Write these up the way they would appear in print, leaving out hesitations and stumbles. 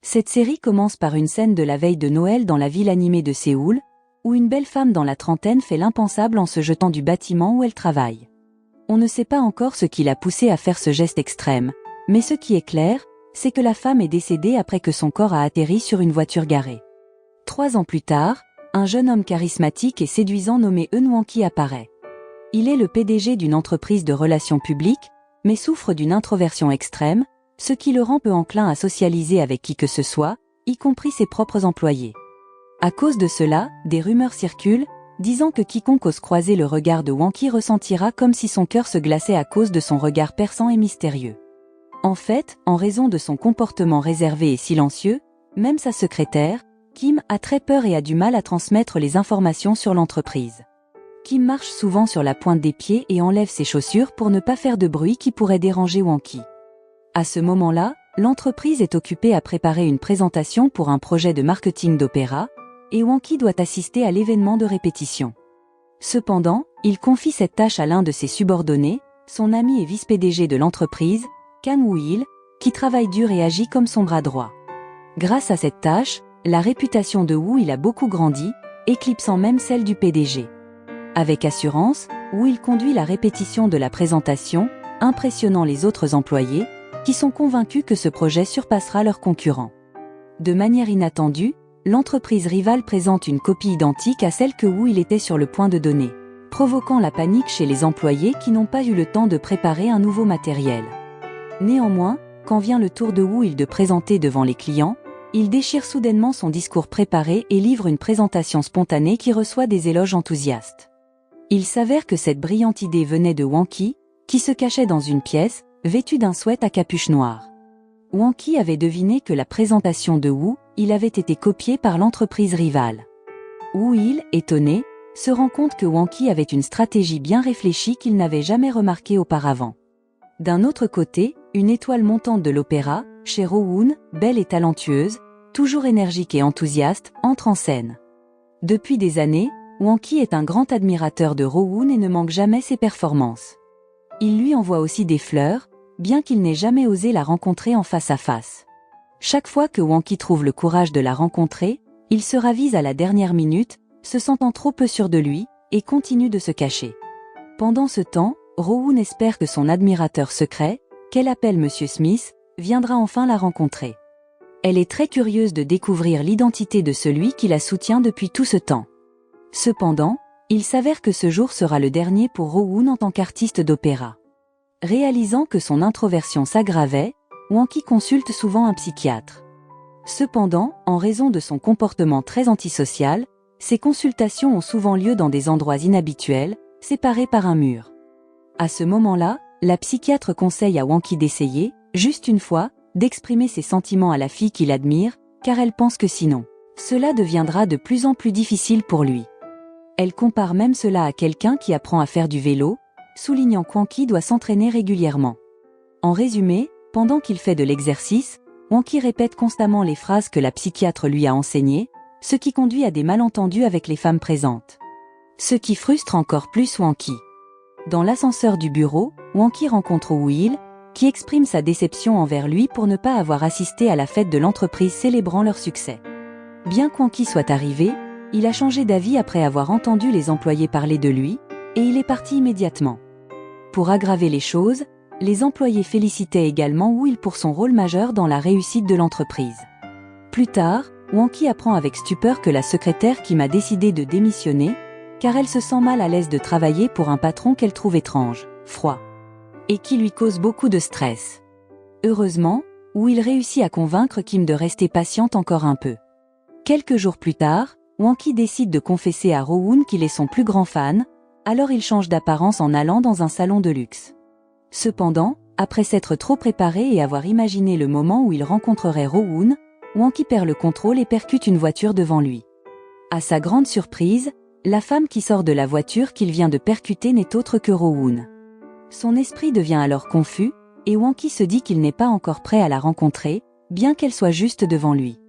Cette série commence par une scène de la veille de Noël dans la ville animée de Séoul, où une belle femme dans la trentaine fait l'impensable en se jetant du bâtiment où elle travaille. On ne sait pas encore ce qui l'a poussée à faire ce geste extrême, mais ce qui est clair, c'est que la femme est décédée après que son corps a atterri sur une voiture garée. 3 ans plus tard, un jeune homme charismatique et séduisant nommé Eun Won-ki apparaît. Il est le PDG d'une entreprise de relations publiques, mais souffre d'une introversion extrême, ce qui le rend peu enclin à socialiser avec qui que ce soit, y compris ses propres employés. À cause de cela, des rumeurs circulent, disant que quiconque ose croiser le regard de Won-ki ressentira comme si son cœur se glaçait à cause de son regard perçant et mystérieux. En fait, en raison de son comportement réservé et silencieux, même sa secrétaire, Kim, a très peur et a du mal à transmettre les informations sur l'entreprise. Kim marche souvent sur la pointe des pieds et enlève ses chaussures pour ne pas faire de bruit qui pourrait déranger Won-ki. À ce moment-là, l'entreprise est occupée à préparer une présentation pour un projet de marketing d'opéra, et Won-ki doit assister à l'événement de répétition. Cependant, il confie cette tâche à l'un de ses subordonnés, son ami et vice-PDG de l'entreprise, Kang Woo-il, qui travaille dur et agit comme son bras droit. Grâce à cette tâche, la réputation de Woo-il a beaucoup grandi, éclipsant même celle du PDG. Avec assurance, Woo-il conduit la répétition de la présentation, impressionnant les autres employés, qui sont convaincus que ce projet surpassera leurs concurrents. De manière inattendue, l'entreprise rivale présente une copie identique à celle que Woo-il était sur le point de donner, provoquant la panique chez les employés qui n'ont pas eu le temps de préparer un nouveau matériel. Néanmoins, quand vient le tour de Woo-il de présenter devant les clients, il déchire soudainement son discours préparé et livre une présentation spontanée qui reçoit des éloges enthousiastes. Il s'avère que cette brillante idée venait de Won-ki, qui se cachait dans une pièce, vêtu d'un sweat à capuche noire. Won-ki avait deviné que la présentation de Woo-il avait été copiée par l'entreprise rivale. Woo-il, étonné, se rend compte que Won-ki avait une stratégie bien réfléchie qu'il n'avait jamais remarquée auparavant. D'un autre côté, une étoile montante de l'opéra, Chae Ro-woon, belle et talentueuse, toujours énergique et enthousiaste, entre en scène. Depuis des années, Won-ki est un grand admirateur de Ro-woon et ne manque jamais ses performances. Il lui envoie aussi des fleurs, bien qu'il n'ait jamais osé la rencontrer en face à face. Chaque fois que Won-ki trouve le courage de la rencontrer, il se ravise à la dernière minute, se sentant trop peu sûr de lui, et continue de se cacher. Pendant ce temps, Ro-woon espère que son admirateur secret, qu'elle appelle Monsieur Smith, viendra enfin la rencontrer. Elle est très curieuse de découvrir l'identité de celui qui la soutient depuis tout ce temps. Cependant, il s'avère que ce jour sera le dernier pour Ro-woon en tant qu'artiste d'opéra. Réalisant que son introversion s'aggravait, Won-ki consulte souvent un psychiatre. Cependant, en raison de son comportement très antisocial, ces consultations ont souvent lieu dans des endroits inhabituels, séparés par un mur. À ce moment-là, la psychiatre conseille à Won-ki d'essayer, juste une fois, d'exprimer ses sentiments à la fille qu'il admire, car elle pense que sinon, cela deviendra de plus en plus difficile pour lui. Elle compare même cela à quelqu'un qui apprend à faire du vélo, soulignant qu'Won-ki doit s'entraîner régulièrement. En résumé, pendant qu'il fait de l'exercice, Won-ki répète constamment les phrases que la psychiatre lui a enseignées, ce qui conduit à des malentendus avec les femmes présentes. Ce qui frustre encore plus Won-ki. Dans l'ascenseur du bureau, Won-ki rencontre Woo-il, qui exprime sa déception envers lui pour ne pas avoir assisté à la fête de l'entreprise célébrant leur succès. Bien qu'Won-ki soit arrivé, il a changé d'avis après avoir entendu les employés parler de lui, et il est parti immédiatement. Pour aggraver les choses, les employés félicitaient également Woo-il pour son rôle majeur dans la réussite de l'entreprise. Plus tard, Won-ki apprend avec stupeur que la secrétaire Kim a décidé de démissionner, car elle se sent mal à l'aise de travailler pour un patron qu'elle trouve étrange, froid, et qui lui cause beaucoup de stress. Heureusement, Woo-il réussit à convaincre Kim de rester patiente encore un peu. Quelques jours plus tard, Won-ki décide de confesser à Ro-woon qu'il est son plus grand fan, alors il change d'apparence en allant dans un salon de luxe. Cependant, après s'être trop préparé et avoir imaginé le moment où il rencontrerait Ro-woon, Won-ki perd le contrôle et percute une voiture devant lui. À sa grande surprise, la femme qui sort de la voiture qu'il vient de percuter n'est autre que Ro-woon. Son esprit devient alors confus, et Won-ki se dit qu'il n'est pas encore prêt à la rencontrer, bien qu'elle soit juste devant lui.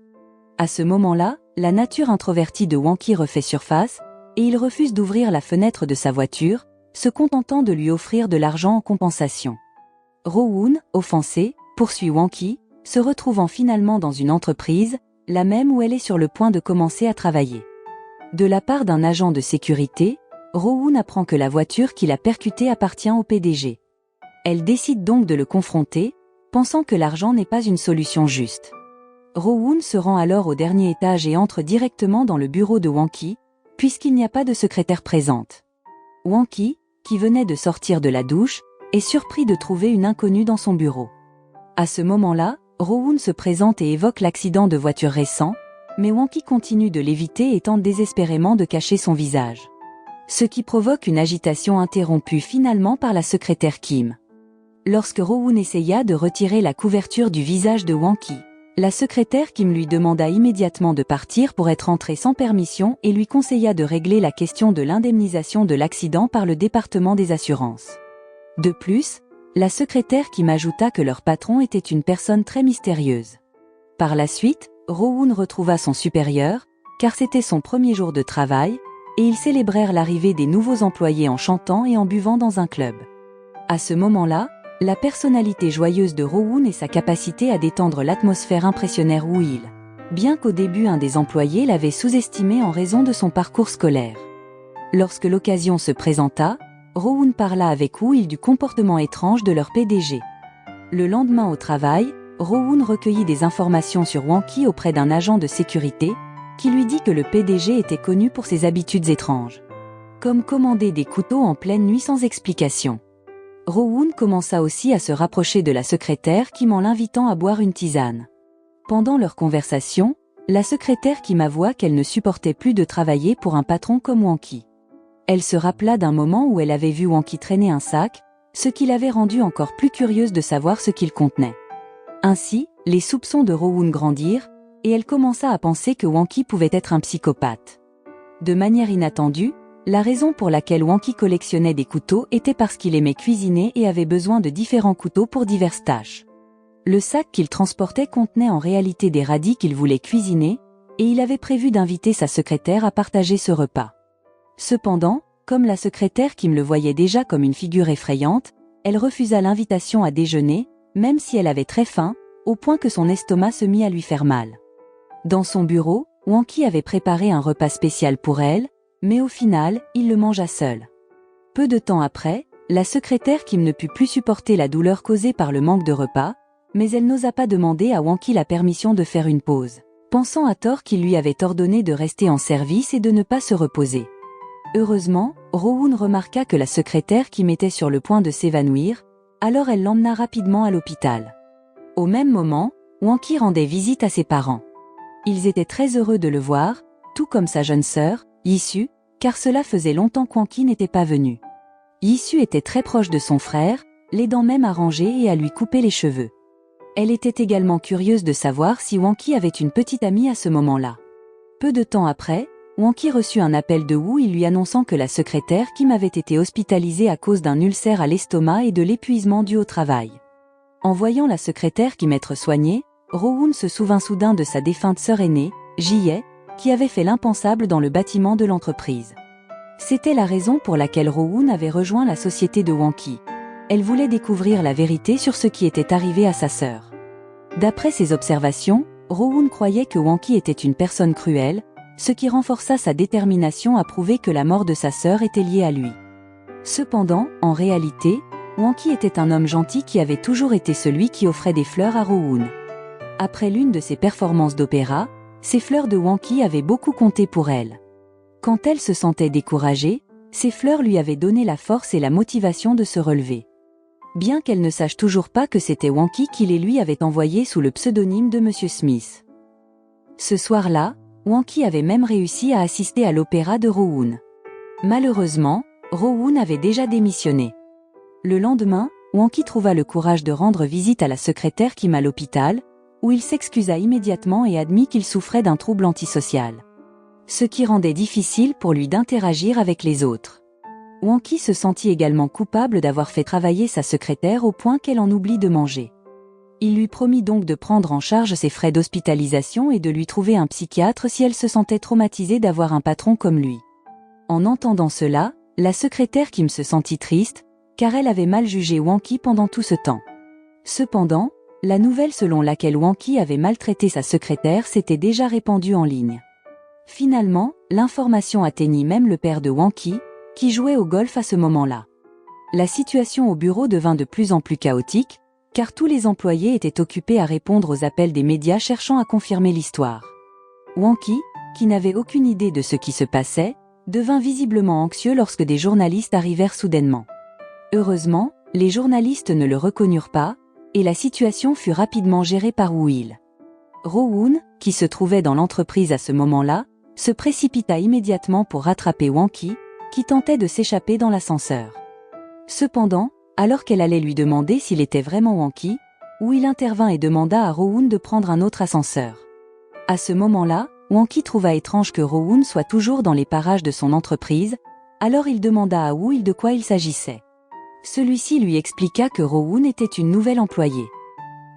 À ce moment-là, la nature introvertie de Won-ki refait surface, et il refuse d'ouvrir la fenêtre de sa voiture, se contentant de lui offrir de l'argent en compensation. Ro-woon, offensé, poursuit Won-ki, se retrouvant finalement dans une entreprise, la même où elle est sur le point de commencer à travailler. De la part d'un agent de sécurité, Ro-woon apprend que la voiture qu'il a percutée appartient au PDG. Elle décide donc de le confronter, pensant que l'argent n'est pas une solution juste. Ro-woon se rend alors au dernier étage et entre directement dans le bureau de Won-ki, puisqu'il n'y a pas de secrétaire présente. Won-ki, qui venait de sortir de la douche, est surpris de trouver une inconnue dans son bureau. À ce moment-là, Ro-woon se présente et évoque l'accident de voiture récent, mais Won-ki continue de l'éviter et tente désespérément de cacher son visage. Ce qui provoque une agitation interrompue finalement par la secrétaire Kim. Lorsque Ro-woon essaya de retirer la couverture du visage de Won-ki, la secrétaire Kim lui demanda immédiatement de partir pour être entrée sans permission et lui conseilla de régler la question de l'indemnisation de l'accident par le département des assurances. De plus, la secrétaire Kim ajouta que leur patron était une personne très mystérieuse. Par la suite, Ro-woon retrouva son supérieur, car c'était son premier jour de travail, et ils célébrèrent l'arrivée des nouveaux employés en chantant et en buvant dans un club. À ce moment-là, la personnalité joyeuse de Ro-woon et sa capacité à détendre l'atmosphère impressionnèrent Woo-il, bien qu'au début un des employés l'avait sous-estimé en raison de son parcours scolaire. Lorsque l'occasion se présenta, Ro-woon parla avec Woo-il du comportement étrange de leur PDG. Le lendemain au travail, Ro-woon recueillit des informations sur Won-ki auprès d'un agent de sécurité, qui lui dit que le PDG était connu pour ses habitudes étranges. Comme commander des couteaux en pleine nuit sans explication. Ro-woon commença aussi à se rapprocher de la secrétaire Kim en l'invitant à boire une tisane. Pendant leur conversation, la secrétaire Kim avoua qu'elle ne supportait plus de travailler pour un patron comme Won-ki. Elle se rappela d'un moment où elle avait vu Won-ki traîner un sac, ce qui l'avait rendue encore plus curieuse de savoir ce qu'il contenait. Ainsi, les soupçons de Ro-woon grandirent, et elle commença à penser que Won-ki pouvait être un psychopathe. De manière inattendue, la raison pour laquelle Won-ki collectionnait des couteaux était parce qu'il aimait cuisiner et avait besoin de différents couteaux pour diverses tâches. Le sac qu'il transportait contenait en réalité des radis qu'il voulait cuisiner, et il avait prévu d'inviter sa secrétaire à partager ce repas. Cependant, comme la secrétaire Kim le voyait déjà comme une figure effrayante, elle refusa l'invitation à déjeuner, même si elle avait très faim, au point que son estomac se mit à lui faire mal. Dans son bureau, Won-ki avait préparé un repas spécial pour elle, mais au final, il le mangea seul. Peu de temps après, la secrétaire Kim ne put plus supporter la douleur causée par le manque de repas, mais elle n'osa pas demander à Won-ki la permission de faire une pause, pensant à tort qu'il lui avait ordonné de rester en service et de ne pas se reposer. Heureusement, Ro-woon remarqua que la secrétaire Kim était sur le point de s'évanouir, alors elle l'emmena rapidement à l'hôpital. Au même moment, Won-ki rendait visite à ses parents. Ils étaient très heureux de le voir, tout comme sa jeune sœur, Yi-su, car cela faisait longtemps qu'Won-ki n'était pas venu. Yi-su était très proche de son frère, l'aidant même à ranger et à lui couper les cheveux. Elle était également curieuse de savoir si Won-ki avait une petite amie à ce moment-là. Peu de temps après, Won-ki reçut un appel de Woo-il lui annonçant que la secrétaire Kim avait été hospitalisée à cause d'un ulcère à l'estomac et de l'épuisement dû au travail. En voyant la secrétaire Kim être soignée, Ro-woon se souvint soudain de sa défunte sœur aînée, Ji-hye, qui avait fait l'impensable dans le bâtiment de l'entreprise. C'était la raison pour laquelle Ro-woon avait rejoint la société de Won-ki. Elle voulait découvrir la vérité sur ce qui était arrivé à sa sœur. D'après ses observations, Ro-woon croyait que Won-ki était une personne cruelle, ce qui renforça sa détermination à prouver que la mort de sa sœur était liée à lui. Cependant, en réalité, Won-ki était un homme gentil qui avait toujours été celui qui offrait des fleurs à Ro-woon. Après l'une de ses performances d'opéra, ces fleurs de Won-ki avaient beaucoup compté pour elle. Quand elle se sentait découragée, ces fleurs lui avaient donné la force et la motivation de se relever. Bien qu'elle ne sache toujours pas que c'était Won-ki qui les lui avait envoyés sous le pseudonyme de Monsieur Smith. Ce soir-là, Won-ki avait même réussi à assister à l'opéra de Ro-woon. Malheureusement, Ro-woon avait déjà démissionné. Le lendemain, Won-ki trouva le courage de rendre visite à la secrétaire Kim à l'hôpital, où il s'excusa immédiatement et admit qu'il souffrait d'un trouble antisocial. Ce qui rendait difficile pour lui d'interagir avec les autres. Won-ki se sentit également coupable d'avoir fait travailler sa secrétaire au point qu'elle en oublie de manger. Il lui promit donc de prendre en charge ses frais d'hospitalisation et de lui trouver un psychiatre si elle se sentait traumatisée d'avoir un patron comme lui. En entendant cela, la secrétaire Kim se sentit triste, car elle avait mal jugé Won-ki pendant tout ce temps. Cependant, La nouvelle selon laquelle Wanki avait maltraité sa secrétaire s'était déjà répandue en ligne. Finalement, l'information atteignit même le père de Wanki, qui jouait au golf à ce moment-là. La situation au bureau devint de plus en plus chaotique, car tous les employés étaient occupés à répondre aux appels des médias cherchant à confirmer l'histoire. Wanki, qui n'avait aucune idée de ce qui se passait, devint visiblement anxieux lorsque des journalistes arrivèrent soudainement. Heureusement, les journalistes ne le reconnurent pas, et la situation fut rapidement gérée par Will. Rowoon, qui se trouvait dans l'entreprise à ce moment-là, se précipita immédiatement pour rattraper Wanki, qui tentait de s'échapper dans l'ascenseur. Cependant, alors qu'elle allait lui demander s'il était vraiment Wanki, Will intervint et demanda à Rowoon de prendre un autre ascenseur. À ce moment-là, Wanki trouva étrange que Rowoon soit toujours dans les parages de son entreprise, alors il demanda à Will de quoi il s'agissait. Celui-ci lui expliqua que Rowoon était une nouvelle employée.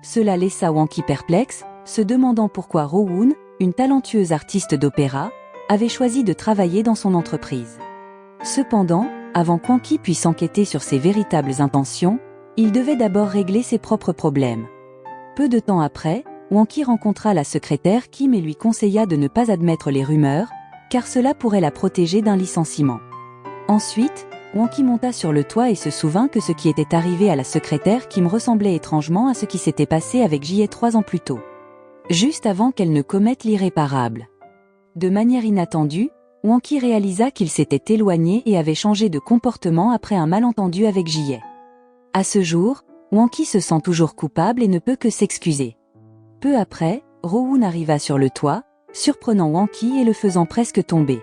Cela laissa Wanki perplexe, se demandant pourquoi Rowoon, une talentueuse artiste d'opéra, avait choisi de travailler dans son entreprise. Cependant, avant qu'Wanki puisse enquêter sur ses véritables intentions, il devait d'abord régler ses propres problèmes. Peu de temps après, Wanki rencontra la secrétaire Kim et lui conseilla de ne pas admettre les rumeurs, car cela pourrait la protéger d'un licenciement. Ensuite, Wanki monta sur le toit et se souvint que ce qui était arrivé à la secrétaire Kim ressemblait étrangement à ce qui s'était passé avec Jie 3 ans plus tôt. Juste avant qu'elle ne commette l'irréparable. De manière inattendue, Wanki réalisa qu'il s'était éloigné et avait changé de comportement après un malentendu avec Jie. À ce jour, Wanki se sent toujours coupable et ne peut que s'excuser. Peu après, Rowoon arriva sur le toit, surprenant Wanki et le faisant presque tomber.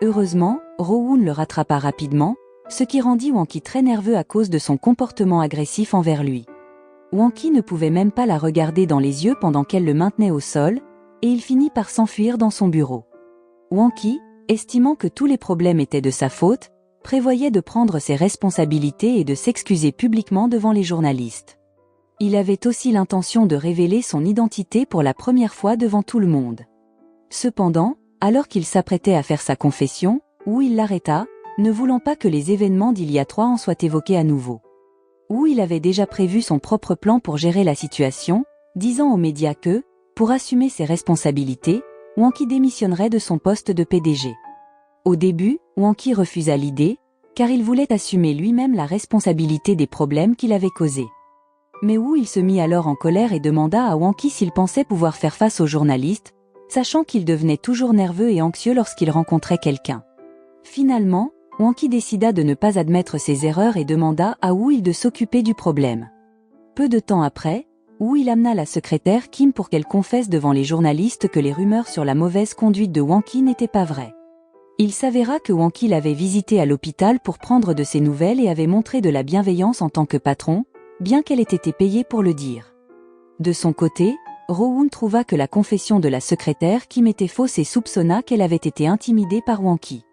Heureusement, Rowoon le rattrapa rapidement, ce qui rendit Wanki très nerveux à cause de son comportement agressif envers lui. Wanki ne pouvait même pas la regarder dans les yeux pendant qu'elle le maintenait au sol, et il finit par s'enfuir dans son bureau. Wanki, estimant que tous les problèmes étaient de sa faute, prévoyait de prendre ses responsabilités et de s'excuser publiquement devant les journalistes. Il avait aussi l'intention de révéler son identité pour la première fois devant tout le monde. Cependant, alors qu'il s'apprêtait à faire sa confession, Will l'arrêta, ne voulant pas que les événements d'il y a 3 ans soient évoqués à nouveau. Will avait déjà prévu son propre plan pour gérer la situation, disant aux médias que, pour assumer ses responsabilités, Wanki démissionnerait de son poste de PDG. Au début, Wanki refusa l'idée, car il voulait assumer lui-même la responsabilité des problèmes qu'il avait causés. Mais Will se mit alors en colère et demanda à Wanki s'il pensait pouvoir faire face aux journalistes, sachant qu'il devenait toujours nerveux et anxieux lorsqu'il rencontrait quelqu'un. Finalement, Wanki décida de ne pas admettre ses erreurs et demanda à Will de s'occuper du problème. Peu de temps après, Will amena la secrétaire Kim pour qu'elle confesse devant les journalistes que les rumeurs sur la mauvaise conduite de Wanki n'étaient pas vraies. Il s'avéra que Wanki l'avait visité à l'hôpital pour prendre de ses nouvelles et avait montré de la bienveillance en tant que patron, bien qu'elle ait été payée pour le dire. De son côté, Rowoon trouva que la confession de la secrétaire Kim était fausse et soupçonna qu'elle avait été intimidée par Wanki.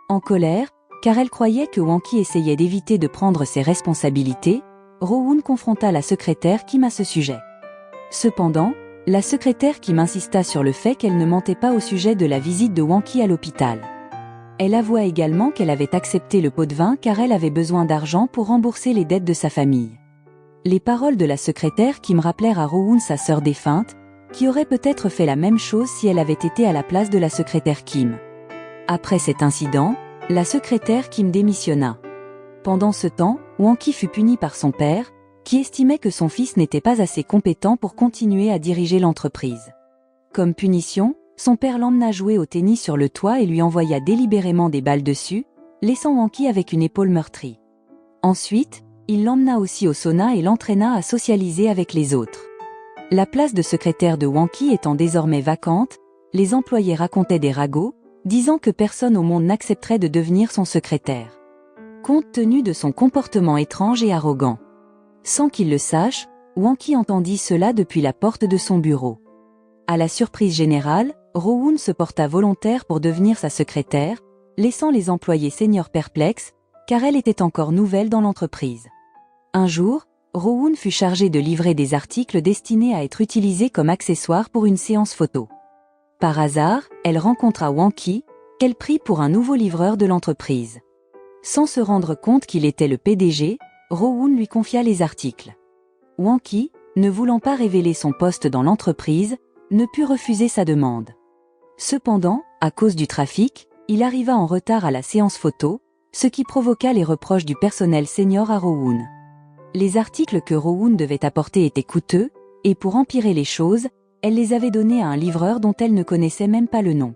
En colère, car elle croyait que Wanki essayait d'éviter de prendre ses responsabilités, Rowoon confronta la secrétaire Kim à ce sujet. Cependant, la secrétaire Kim insista sur le fait qu'elle ne mentait pas au sujet de la visite de Wanki à l'hôpital. Elle avoua également qu'elle avait accepté le pot de vin car elle avait besoin d'argent pour rembourser les dettes de sa famille. Les paroles de la secrétaire Kim rappelèrent à Rowoon sa sœur défunte, qui aurait peut-être fait la même chose si elle avait été à la place de la secrétaire Kim. Après cet incident, la secrétaire Kim démissionna. Pendant ce temps, Wanki fut puni par son père, qui estimait que son fils n'était pas assez compétent pour continuer à diriger l'entreprise. Comme punition, son père l'emmena jouer au tennis sur le toit et lui envoya délibérément des balles dessus, laissant Wanki avec une épaule meurtrie. Ensuite, il l'emmena aussi au sauna et l'entraîna à socialiser avec les autres. La place de secrétaire de Wanki étant désormais vacante, les employés racontaient des ragots, disant que personne au monde n'accepterait de devenir son secrétaire. Compte tenu de son comportement étrange et arrogant. Sans qu'il le sache, Wanki entendit cela depuis la porte de son bureau. À la surprise générale, Rowoon se porta volontaire pour devenir sa secrétaire, laissant les employés seniors perplexes, car elle était encore nouvelle dans l'entreprise. Un jour, Rowoon fut chargée de livrer des articles destinés à être utilisés comme accessoires pour une séance photo. Par hasard, elle rencontra Wanki, qu'elle prit pour un nouveau livreur de l'entreprise. Sans se rendre compte qu'il était le PDG, Rowoon lui confia les articles. Wanki, ne voulant pas révéler son poste dans l'entreprise, ne put refuser sa demande. Cependant, à cause du trafic, il arriva en retard à la séance photo, ce qui provoqua les reproches du personnel senior à Rowoon. Les articles que Rowoon devait apporter étaient coûteux, et pour empirer les choses, elle les avait donnés à un livreur dont elle ne connaissait même pas le nom.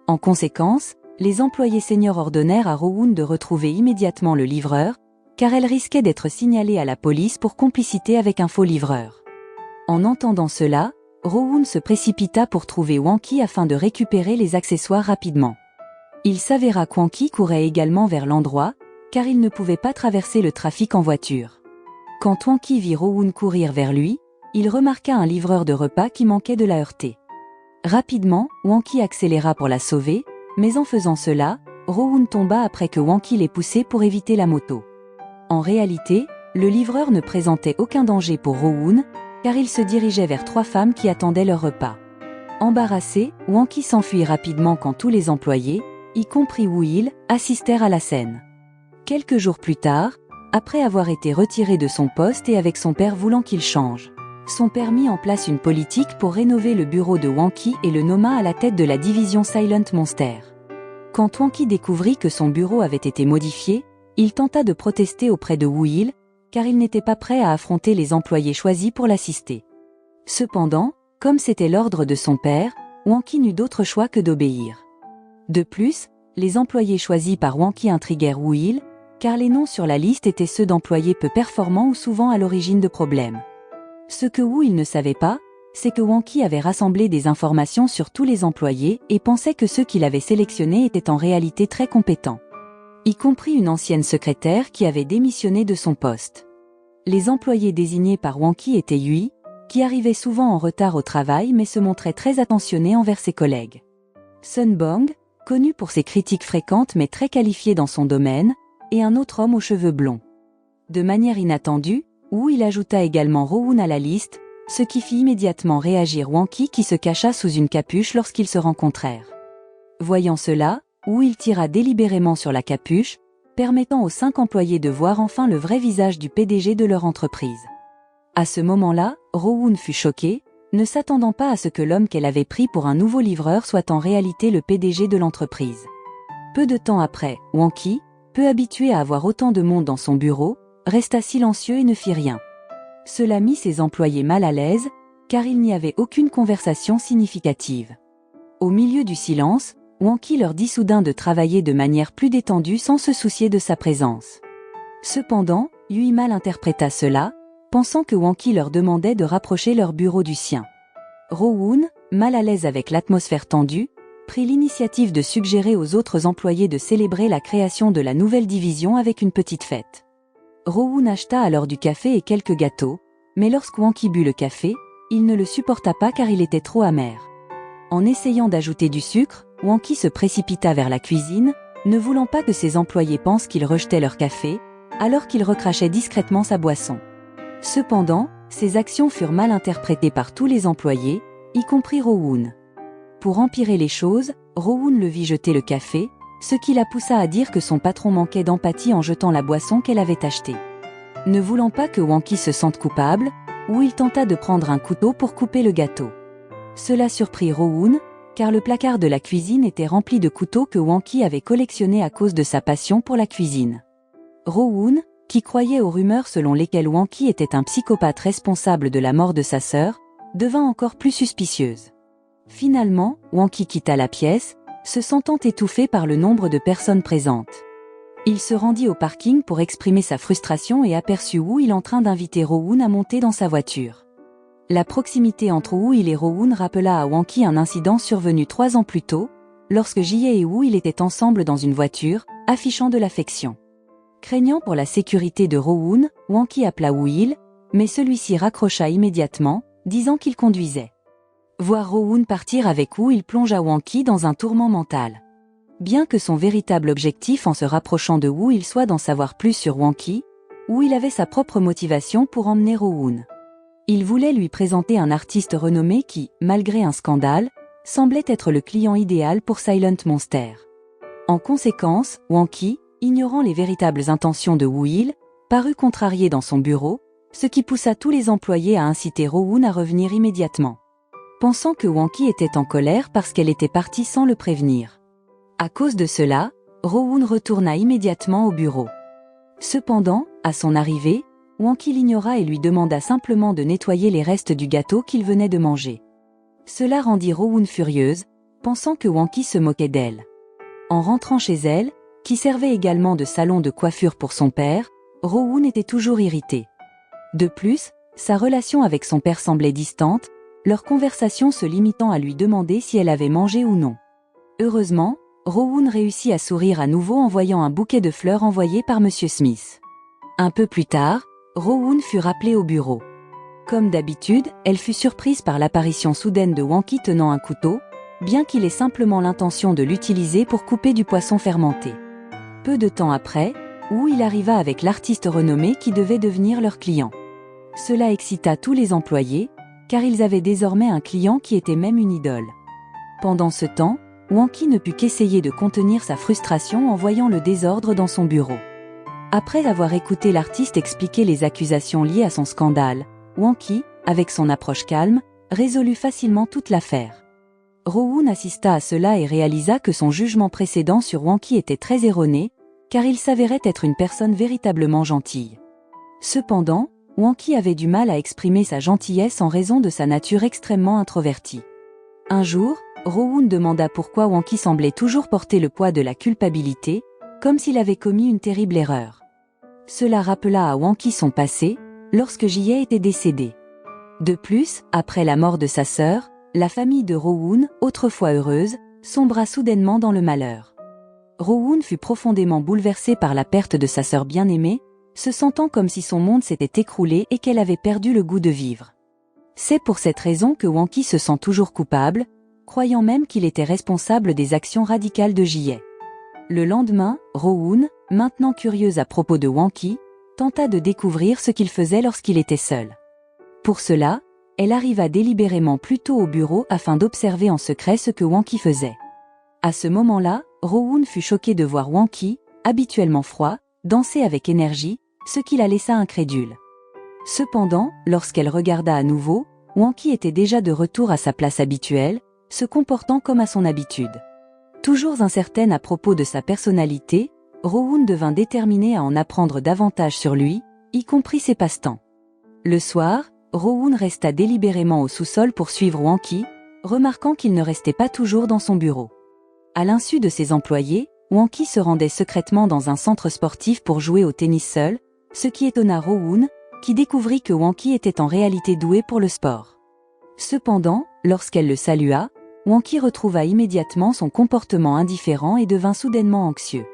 En conséquence, les employés seniors ordonnèrent à Rowoon de retrouver immédiatement le livreur, car elle risquait d'être signalée à la police pour complicité avec un faux livreur. En entendant cela, Rowoon se précipita pour trouver Wanki afin de récupérer les accessoires rapidement. Il s'avéra qu'Wanki courait également vers l'endroit, car il ne pouvait pas traverser le trafic en voiture. Quand Wanki vit Rowoon courir vers lui, il remarqua un livreur de repas qui manquait de la heurter. Rapidement, Wanki accéléra pour la sauver, mais en faisant cela, Rowoon tomba après que Wanki l'ait poussé pour éviter la moto. En réalité, le livreur ne présentait aucun danger pour Rowoon, car il se dirigeait vers 3 femmes qui attendaient leur repas. Embarrassé, Wanki s'enfuit rapidement quand tous les employés, y compris Woo-il, assistèrent à la scène. Quelques jours plus tard, après avoir été retiré de son poste et avec son père voulant qu'il change, son père mit en place une politique pour rénover le bureau de Wanki et le nomma à la tête de la division Silent Monster. Quand Wanki découvrit que son bureau avait été modifié, il tenta de protester auprès de Woo-il, car il n'était pas prêt à affronter les employés choisis pour l'assister. Cependant, comme c'était l'ordre de son père, Wanki n'eut d'autre choix que d'obéir. De plus, les employés choisis par Wanki intriguèrent Woo-il, car les noms sur la liste étaient ceux d'employés peu performants ou souvent à l'origine de problèmes. Ce que Woo-il ne savait pas, c'est que Wanki avait rassemblé des informations sur tous les employés et pensait que ceux qu'il avait sélectionnés étaient en réalité très compétents, y compris une ancienne secrétaire qui avait démissionné de son poste. Les employés désignés par Wanki étaient Yui, qui arrivait souvent en retard au travail mais se montrait très attentionné envers ses collègues. Sunbong, connu pour ses critiques fréquentes mais très qualifié dans son domaine, et un autre homme aux cheveux blonds. De manière inattendue, Woo-il ajouta également Rowoon à la liste, ce qui fit immédiatement réagir Wanki qui se cacha sous une capuche lorsqu'ils se rencontrèrent. Voyant cela, Woo-il tira délibérément sur la capuche, permettant aux 5 employés de voir enfin le vrai visage du PDG de leur entreprise. À ce moment-là, Rowoon fut choquée, ne s'attendant pas à ce que l'homme qu'elle avait pris pour un nouveau livreur soit en réalité le PDG de l'entreprise. Peu de temps après, Wanki, peu habitué à avoir autant de monde dans son bureau, resta silencieux et ne fit rien. Cela mit ses employés mal à l'aise, car il n'y avait aucune conversation significative. Au milieu du silence, Wanki leur dit soudain de travailler de manière plus détendue sans se soucier de sa présence. Cependant, Yui mal interpréta cela, pensant que Wanki leur demandait de rapprocher leur bureau du sien. Rowoon, mal à l'aise avec l'atmosphère tendue, prit l'initiative de suggérer aux autres employés de célébrer la création de la nouvelle division avec une petite fête. Rowoon acheta alors du café et quelques gâteaux, mais lorsque Wanki but le café, il ne le supporta pas car il était trop amer. En essayant d'ajouter du sucre, Wanki se précipita vers la cuisine, ne voulant pas que ses employés pensent qu'il rejetait leur café, alors qu'il recrachait discrètement sa boisson. Cependant, ses actions furent mal interprétées par tous les employés, y compris Rowoon. Pour empirer les choses, Rowoon le vit jeter le café, ce qui la poussa à dire que son patron manquait d'empathie en jetant la boisson qu'elle avait achetée. Ne voulant pas que Wanki se sente coupable, Woo-il tenta de prendre un couteau pour couper le gâteau. Cela surprit Rowoon, car le placard de la cuisine était rempli de couteaux que Wanki avait collectionnés à cause de sa passion pour la cuisine. Rowoon, qui croyait aux rumeurs selon lesquelles Wanki était un psychopathe responsable de la mort de sa sœur, devint encore plus suspicieuse. Finalement, Wanki quitta la pièce, se sentant étouffé par le nombre de personnes présentes. Il se rendit au parking pour exprimer sa frustration et aperçut Woo-il en train d'inviter Rowoon à monter dans sa voiture. La proximité entre Woo-il et Rowoon rappela à Wanki un incident survenu 3 ans plus tôt, lorsque Ji-hye et Woo-il étaient ensemble dans une voiture, affichant de l'affection. Craignant pour la sécurité de Rowoon, Wanki appela Woo-il, mais celui-ci raccrocha immédiatement, disant qu'il conduisait. Voir Rowoon partir avec Woo-il plongea Wanki dans un tourment mental. Bien que son véritable objectif en se rapprochant de Woo-il soit d'en savoir plus sur Wanki, Woo-il avait sa propre motivation pour emmener Rowoon. Il voulait lui présenter un artiste renommé qui, malgré un scandale, semblait être le client idéal pour Silent Monster. En conséquence, Wanki, ignorant les véritables intentions de Woo-il, parut contrarié dans son bureau, ce qui poussa tous les employés à inciter Rowoon à revenir immédiatement. Pensant que Wanki était en colère parce qu'elle était partie sans le prévenir. À cause de cela, Rowoon retourna immédiatement au bureau. Cependant, à son arrivée, Wanki l'ignora et lui demanda simplement de nettoyer les restes du gâteau qu'il venait de manger. Cela rendit Rowoon furieuse, pensant que Wanki se moquait d'elle. En rentrant chez elle, qui servait également de salon de coiffure pour son père, Rowoon était toujours irritée. De plus, sa relation avec son père semblait distante, leur conversation se limitant à lui demander si elle avait mangé ou non. Heureusement, Rowoon réussit à sourire à nouveau en voyant un bouquet de fleurs envoyé par Monsieur Smith. Un peu plus tard, Rowoon fut rappelée au bureau. Comme d'habitude, elle fut surprise par l'apparition soudaine de Wanki tenant un couteau, bien qu'il ait simplement l'intention de l'utiliser pour couper du poisson fermenté. Peu de temps après, il arriva avec l'artiste renommé qui devait devenir leur client. Cela excita tous les employés, car ils avaient désormais un client qui était même une idole. Pendant ce temps, Wanki ne put qu'essayer de contenir sa frustration en voyant le désordre dans son bureau. Après avoir écouté l'artiste expliquer les accusations liées à son scandale, Wanki, avec son approche calme, résolut facilement toute l'affaire. Rowoon assista à cela et réalisa que son jugement précédent sur Wanki était très erroné, car il s'avérait être une personne véritablement gentille. Cependant, Wanki avait du mal à exprimer sa gentillesse en raison de sa nature extrêmement introvertie. Un jour, Rowoon demanda pourquoi Wanki semblait toujours porter le poids de la culpabilité, comme s'il avait commis une terrible erreur. Cela rappela à Wanki son passé, lorsque Jie était décédé. De plus, après la mort de sa sœur, la famille de Rowoon, autrefois heureuse, sombra soudainement dans le malheur. Rowoon fut profondément bouleversée par la perte de sa sœur bien-aimée, se sentant comme si son monde s'était écroulé et qu'elle avait perdu le goût de vivre. C'est pour cette raison que Wanki se sent toujours coupable, croyant même qu'il était responsable des actions radicales de Jie. Le lendemain, Rowoon, maintenant curieuse à propos de Wanki, tenta de découvrir ce qu'il faisait lorsqu'il était seul. Pour cela, elle arriva délibérément plus tôt au bureau afin d'observer en secret ce que Wanki faisait. À ce moment-là, Rowoon fut choquée de voir Wanki, habituellement froid, danser avec énergie, ce qui la laissa incrédule. Cependant, lorsqu'elle regarda à nouveau, Wanki était déjà de retour à sa place habituelle, se comportant comme à son habitude. Toujours incertaine à propos de sa personnalité, Rowoon devint déterminée à en apprendre davantage sur lui, y compris ses passe-temps. Le soir, Rowoon resta délibérément au sous-sol pour suivre Wanki, remarquant qu'il ne restait pas toujours dans son bureau. À l'insu de ses employés, Wanki se rendait secrètement dans un centre sportif pour jouer au tennis seul, ce qui étonna Rowoon, qui découvrit que Wanki était en réalité doué pour le sport. Cependant, lorsqu'elle le salua, Wanki retrouva immédiatement son comportement indifférent et devint soudainement anxieux.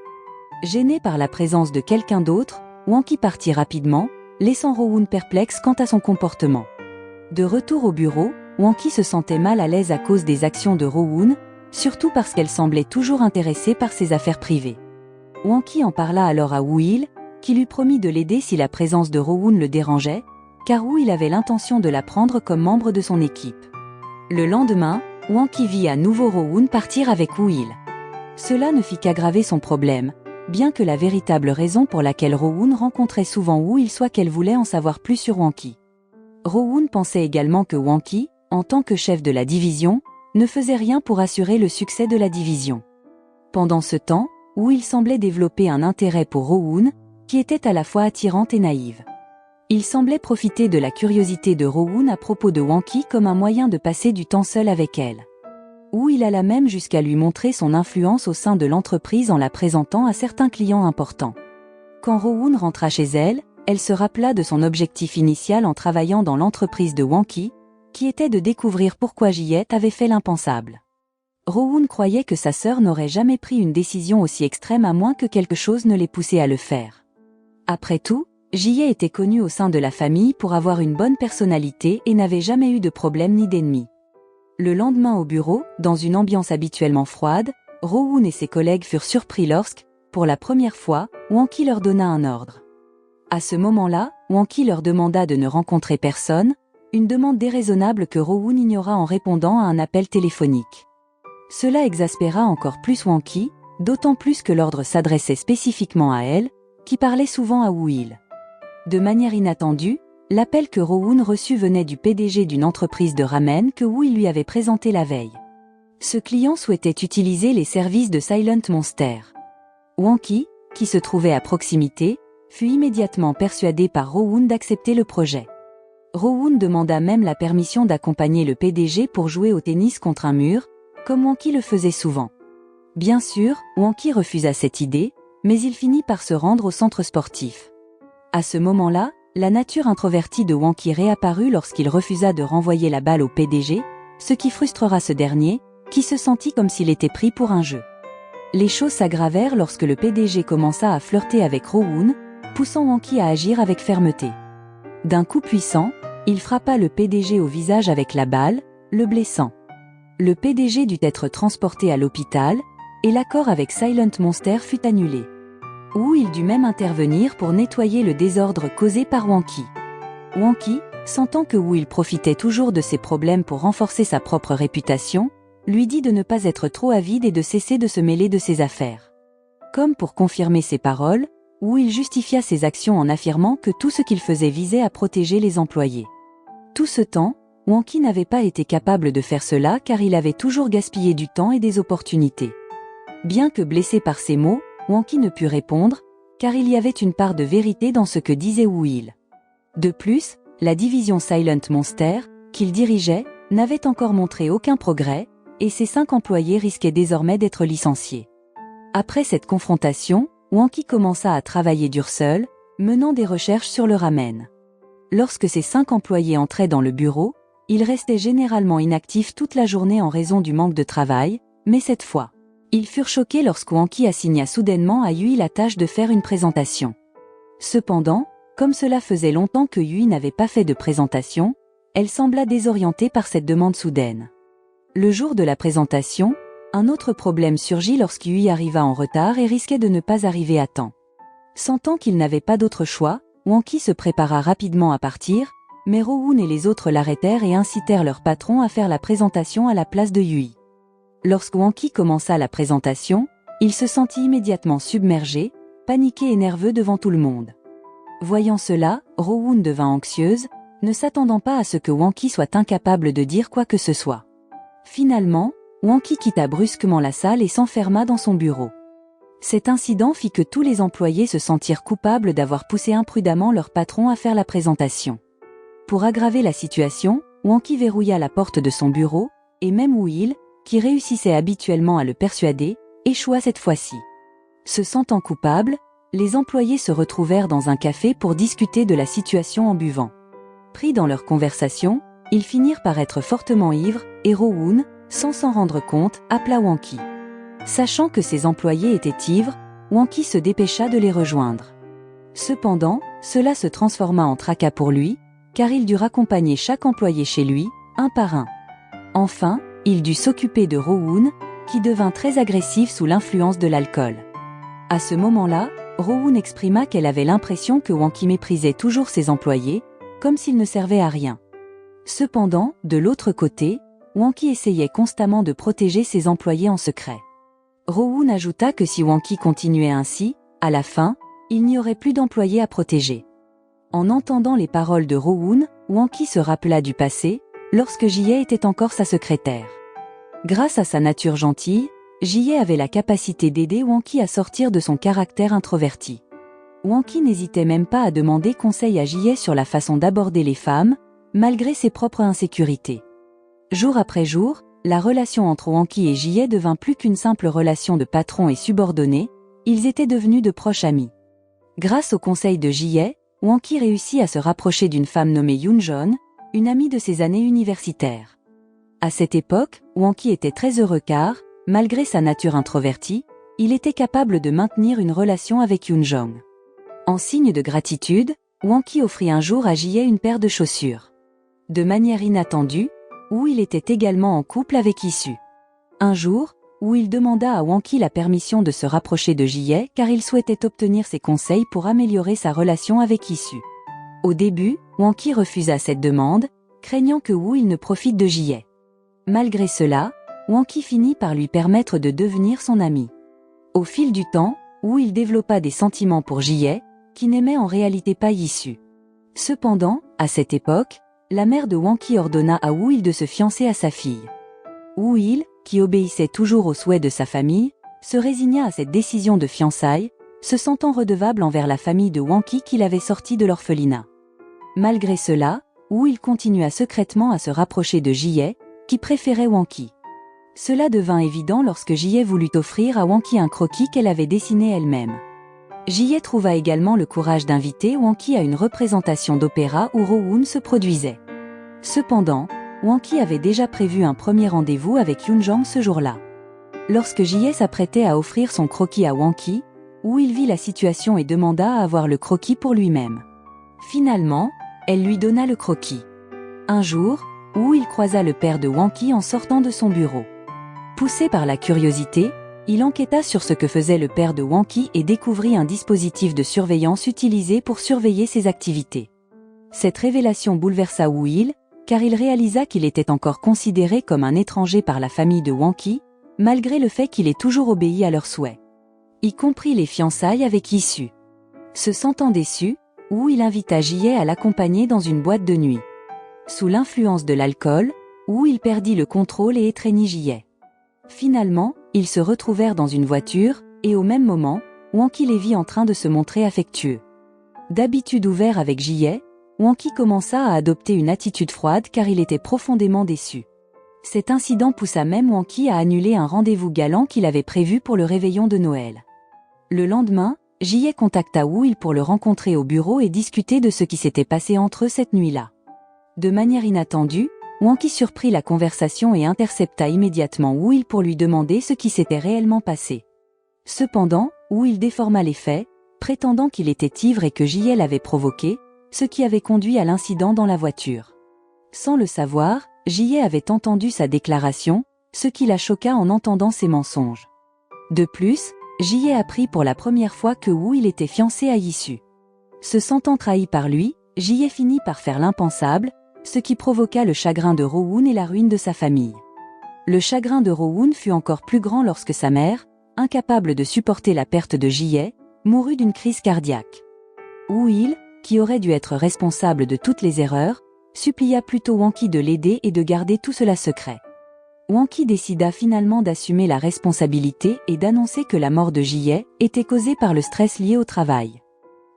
Gêné par la présence de quelqu'un d'autre, Wanki partit rapidement, laissant Rowoon perplexe quant à son comportement. De retour au bureau, Wanki se sentait mal à l'aise à cause des actions de Rowoon, surtout parce qu'elle semblait toujours intéressée par ses affaires privées. Wanki en parla alors à Woo-il, qui lui promit de l'aider si la présence de Rowoon le dérangeait, car Woo-il avait l'intention de la prendre comme membre de son équipe. Le lendemain, Wanki vit à nouveau Rowoon partir avec Woo-il. Cela ne fit qu'aggraver son problème, bien que la véritable raison pour laquelle Rowoon rencontrait souvent Woo-il soit qu'elle voulait en savoir plus sur Wanki. Rowoon pensait également que Wanki, en tant que chef de la division, ne faisait rien pour assurer le succès de la division. Pendant ce temps, Woo-il semblait développer un intérêt pour Rowoon, qui était à la fois attirante et naïve. Il semblait profiter de la curiosité de Rowoon à propos de Wanki comme un moyen de passer du temps seul avec elle. Woo-il alla même jusqu'à lui montrer son influence au sein de l'entreprise en la présentant à certains clients importants. Quand Rowoon rentra chez elle, elle se rappela de son objectif initial en travaillant dans l'entreprise de Wanki, qui était de découvrir pourquoi Jie avait fait l'impensable. Rowoon croyait que sa sœur n'aurait jamais pris une décision aussi extrême à moins que quelque chose ne l'ait poussée à le faire. Après tout, Jie était connue au sein de la famille pour avoir une bonne personnalité et n'avait jamais eu de problème ni d'ennemis. Le lendemain au bureau, dans une ambiance habituellement froide, Rowoon et ses collègues furent surpris lorsque, pour la première fois, Wanki leur donna un ordre. À ce moment-là, Wanki leur demanda de ne rencontrer personne, une demande déraisonnable que Rowoon ignora en répondant à un appel téléphonique. Cela exaspéra encore plus Wanki, d'autant plus que l'ordre s'adressait spécifiquement à elle, qui parlait souvent à Woo-il. De manière inattendue, L'appel que Rowoon reçut venait du PDG d'une entreprise de ramen que Woo-il lui avait présenté la veille. Ce client souhaitait utiliser les services de Silent Monster. Wonky, qui se trouvait à proximité, fut immédiatement persuadé par Rowoon d'accepter le projet. Rowoon demanda même la permission d'accompagner le PDG pour jouer au tennis contre un mur, comme Wonky le faisait souvent. Bien sûr, Wonky refusa cette idée, mais il finit par se rendre au centre sportif. À ce moment-là, la nature introvertie de Wonky réapparut lorsqu'il refusa de renvoyer la balle au PDG, ce qui frustrera ce dernier, qui se sentit comme s'il était pris pour un jeu. Les choses s'aggravèrent lorsque le PDG commença à flirter avec Rowoon, poussant Wonky à agir avec fermeté. D'un coup puissant, il frappa le PDG au visage avec la balle, le blessant. Le PDG dut être transporté à l'hôpital, et l'accord avec Silent Monster fut annulé. Où il dut même intervenir pour nettoyer le désordre causé par Wonky. Wonky, sentant que Woo-il profitait toujours de ses problèmes pour renforcer sa propre réputation, lui dit de ne pas être trop avide et de cesser de se mêler de ses affaires. Comme pour confirmer ses paroles, Woo-il justifia ses actions en affirmant que tout ce qu'il faisait visait à protéger les employés. Tout ce temps, Wonky n'avait pas été capable de faire cela car il avait toujours gaspillé du temps et des opportunités. Bien que blessé par ces mots, Wonky ne put répondre, car il y avait une part de vérité dans ce que disait Woo-il. De plus, la division Silent Monster, qu'il dirigeait, n'avait encore montré aucun progrès, et ses 5 employés risquaient désormais d'être licenciés. Après cette confrontation, Wonky commença à travailler dur seul, menant des recherches sur le ramen. Lorsque ses 5 employés entraient dans le bureau, ils restaient généralement inactifs toute la journée en raison du manque de travail, mais cette fois, ils furent choqués lorsque Wonky assigna soudainement à Yui la tâche de faire une présentation. Cependant, comme cela faisait longtemps que Yui n'avait pas fait de présentation, elle sembla désorientée par cette demande soudaine. Le jour de la présentation, un autre problème surgit lorsque Yui arriva en retard et risquait de ne pas arriver à temps. Sentant qu'il n'avait pas d'autre choix, Wonky se prépara rapidement à partir, mais Rowoon et les autres l'arrêtèrent et incitèrent leur patron à faire la présentation à la place de Yui. Lorsque Wonky commença la présentation, il se sentit immédiatement submergé, paniqué et nerveux devant tout le monde. Voyant cela, Rowoon devint anxieuse, ne s'attendant pas à ce que Wonky soit incapable de dire quoi que ce soit. Finalement, Wonky quitta brusquement la salle et s'enferma dans son bureau. Cet incident fit que tous les employés se sentirent coupables d'avoir poussé imprudemment leur patron à faire la présentation. Pour aggraver la situation, Wonky verrouilla la porte de son bureau, et même Woo-il, qui réussissait habituellement à le persuader, échoua cette fois-ci. Se sentant coupable, les employés se retrouvèrent dans un café pour discuter de la situation en buvant. Pris dans leur conversation, ils finirent par être fortement ivres, et Rowoon, sans s'en rendre compte, appela Wonky. Sachant que ses employés étaient ivres, Wonky se dépêcha de les rejoindre. Cependant, cela se transforma en tracas pour lui, car il dut raccompagner chaque employé chez lui, un par un. Enfin, il dut s'occuper de Rowoon, qui devint très agressif sous l'influence de l'alcool. À ce moment-là, Rowoon exprima qu'elle avait l'impression que Wonky méprisait toujours ses employés, comme s'ils ne servaient à rien. Cependant, de l'autre côté, Wonky essayait constamment de protéger ses employés en secret. Rowoon ajouta que si Wonky continuait ainsi, à la fin, il n'y aurait plus d'employés à protéger. En entendant les paroles de Rowoon, Wonky se rappela du passé, lorsque Jie était encore sa secrétaire. Grâce à sa nature gentille, Jie avait la capacité d'aider Wonky à sortir de son caractère introverti. Wonky n'hésitait même pas à demander conseil à Jie sur la façon d'aborder les femmes, malgré ses propres insécurités. Jour après jour, la relation entre Wonky et Jie devint plus qu'une simple relation de patron et subordonné, ils étaient devenus de proches amis. Grâce au conseil de Jie, Wonky réussit à se rapprocher d'une femme nommée Yoon-jeon, une amie de ses années universitaires. À cette époque, Wonky était très heureux car, malgré sa nature introvertie, il était capable de maintenir une relation avec Yoon-jeon. En signe de gratitude, Wonky offrit un jour à Jie une paire de chaussures. De manière inattendue, Woo il était également en couple avec Isu. Un jour, Woo il demanda à Wonky la permission de se rapprocher de Jie car il souhaitait obtenir ses conseils pour améliorer sa relation avec Isu. Au début, Wonky refusa cette demande, craignant que Woo il ne profite de Jie. Malgré cela, Wonky finit par lui permettre de devenir son ami. Au fil du temps, Woo il développa des sentiments pour Jie, qui n'aimait en réalité pas Isu. Cependant, à cette époque, la mère de Wanki ordonna à Woo-il de se fiancer à sa fille. Woo-il, qui obéissait toujours aux souhaits de sa famille, se résigna à cette décision de fiançailles, se sentant redevable envers la famille de Wanki qui l'avait sorti de l'orphelinat. Malgré cela, Woo-il continua secrètement à se rapprocher de Ji-hye, qui préférait Wanki. Cela devint évident lorsque Ji-hye voulut offrir à Wanki un croquis qu'elle avait dessiné elle-même. Ji-hye trouva également le courage d'inviter Wanki à une représentation d'opéra où Ro-woon se produisait. Cependant, Wanki avait déjà prévu un premier rendez-vous avec Yoon-jang ce jour-là. Lorsque Ji-hye s'apprêtait à offrir son croquis à Wanki, Woo-il vit la situation et demanda à avoir le croquis pour lui-même. Finalement, elle lui donna le croquis. Un jour, Woo-il croisa le père de Wanki en sortant de son bureau. Poussé par la curiosité, il enquêta sur ce que faisait le père de Wanki et découvrit un dispositif de surveillance utilisé pour surveiller ses activités. Cette révélation bouleversa Woo-il, car il réalisa qu'il était encore considéré comme un étranger par la famille de Wanki, malgré le fait qu'il ait toujours obéi à leurs souhaits. Y compris les fiançailles avec Yi-su. Se sentant déçu, Woo-il invita Ji-hye à l'accompagner dans une boîte de nuit. Sous l'influence de l'alcool, Woo-il perdit le contrôle et étreignit Ji-hye. Finalement, ils se retrouvèrent dans une voiture, et au même moment, Wanki les vit en train de se montrer affectueux. D'habitude ouvert avec Ji-hye, Wanki commença à adopter une attitude froide car il était profondément déçu. Cet incident poussa même Wanki à annuler un rendez-vous galant qu'il avait prévu pour le réveillon de Noël. Le lendemain, Ji-hye contacta Woo-il pour le rencontrer au bureau et discuter de ce qui s'était passé entre eux cette nuit-là. De manière inattendue, Wanki surprit la conversation et intercepta immédiatement Woo-il pour lui demander ce qui s'était réellement passé. Cependant, Woo-il déforma les faits, prétendant qu'il était ivre et que Ji-hye l'avait provoqué, ce qui avait conduit à l'incident dans la voiture. Sans le savoir, Ji-hye avait entendu sa déclaration, ce qui la choqua en entendant ses mensonges. De plus, Ji-hye apprit pour la première fois que Woo-il était fiancé à Yi-su. Se sentant trahi par lui, Ji-hye finit par faire l'impensable, ce qui provoqua le chagrin de Ro-woon et la ruine de sa famille. Le chagrin de Ro-woon fut encore plus grand lorsque sa mère, incapable de supporter la perte de Ji-hye, mourut d'une crise cardiaque. Woo-il, qui aurait dû être responsable de toutes les erreurs, supplia plutôt Wanki de l'aider et de garder tout cela secret. Wanki décida finalement d'assumer la responsabilité et d'annoncer que la mort de Ji-hye était causée par le stress lié au travail.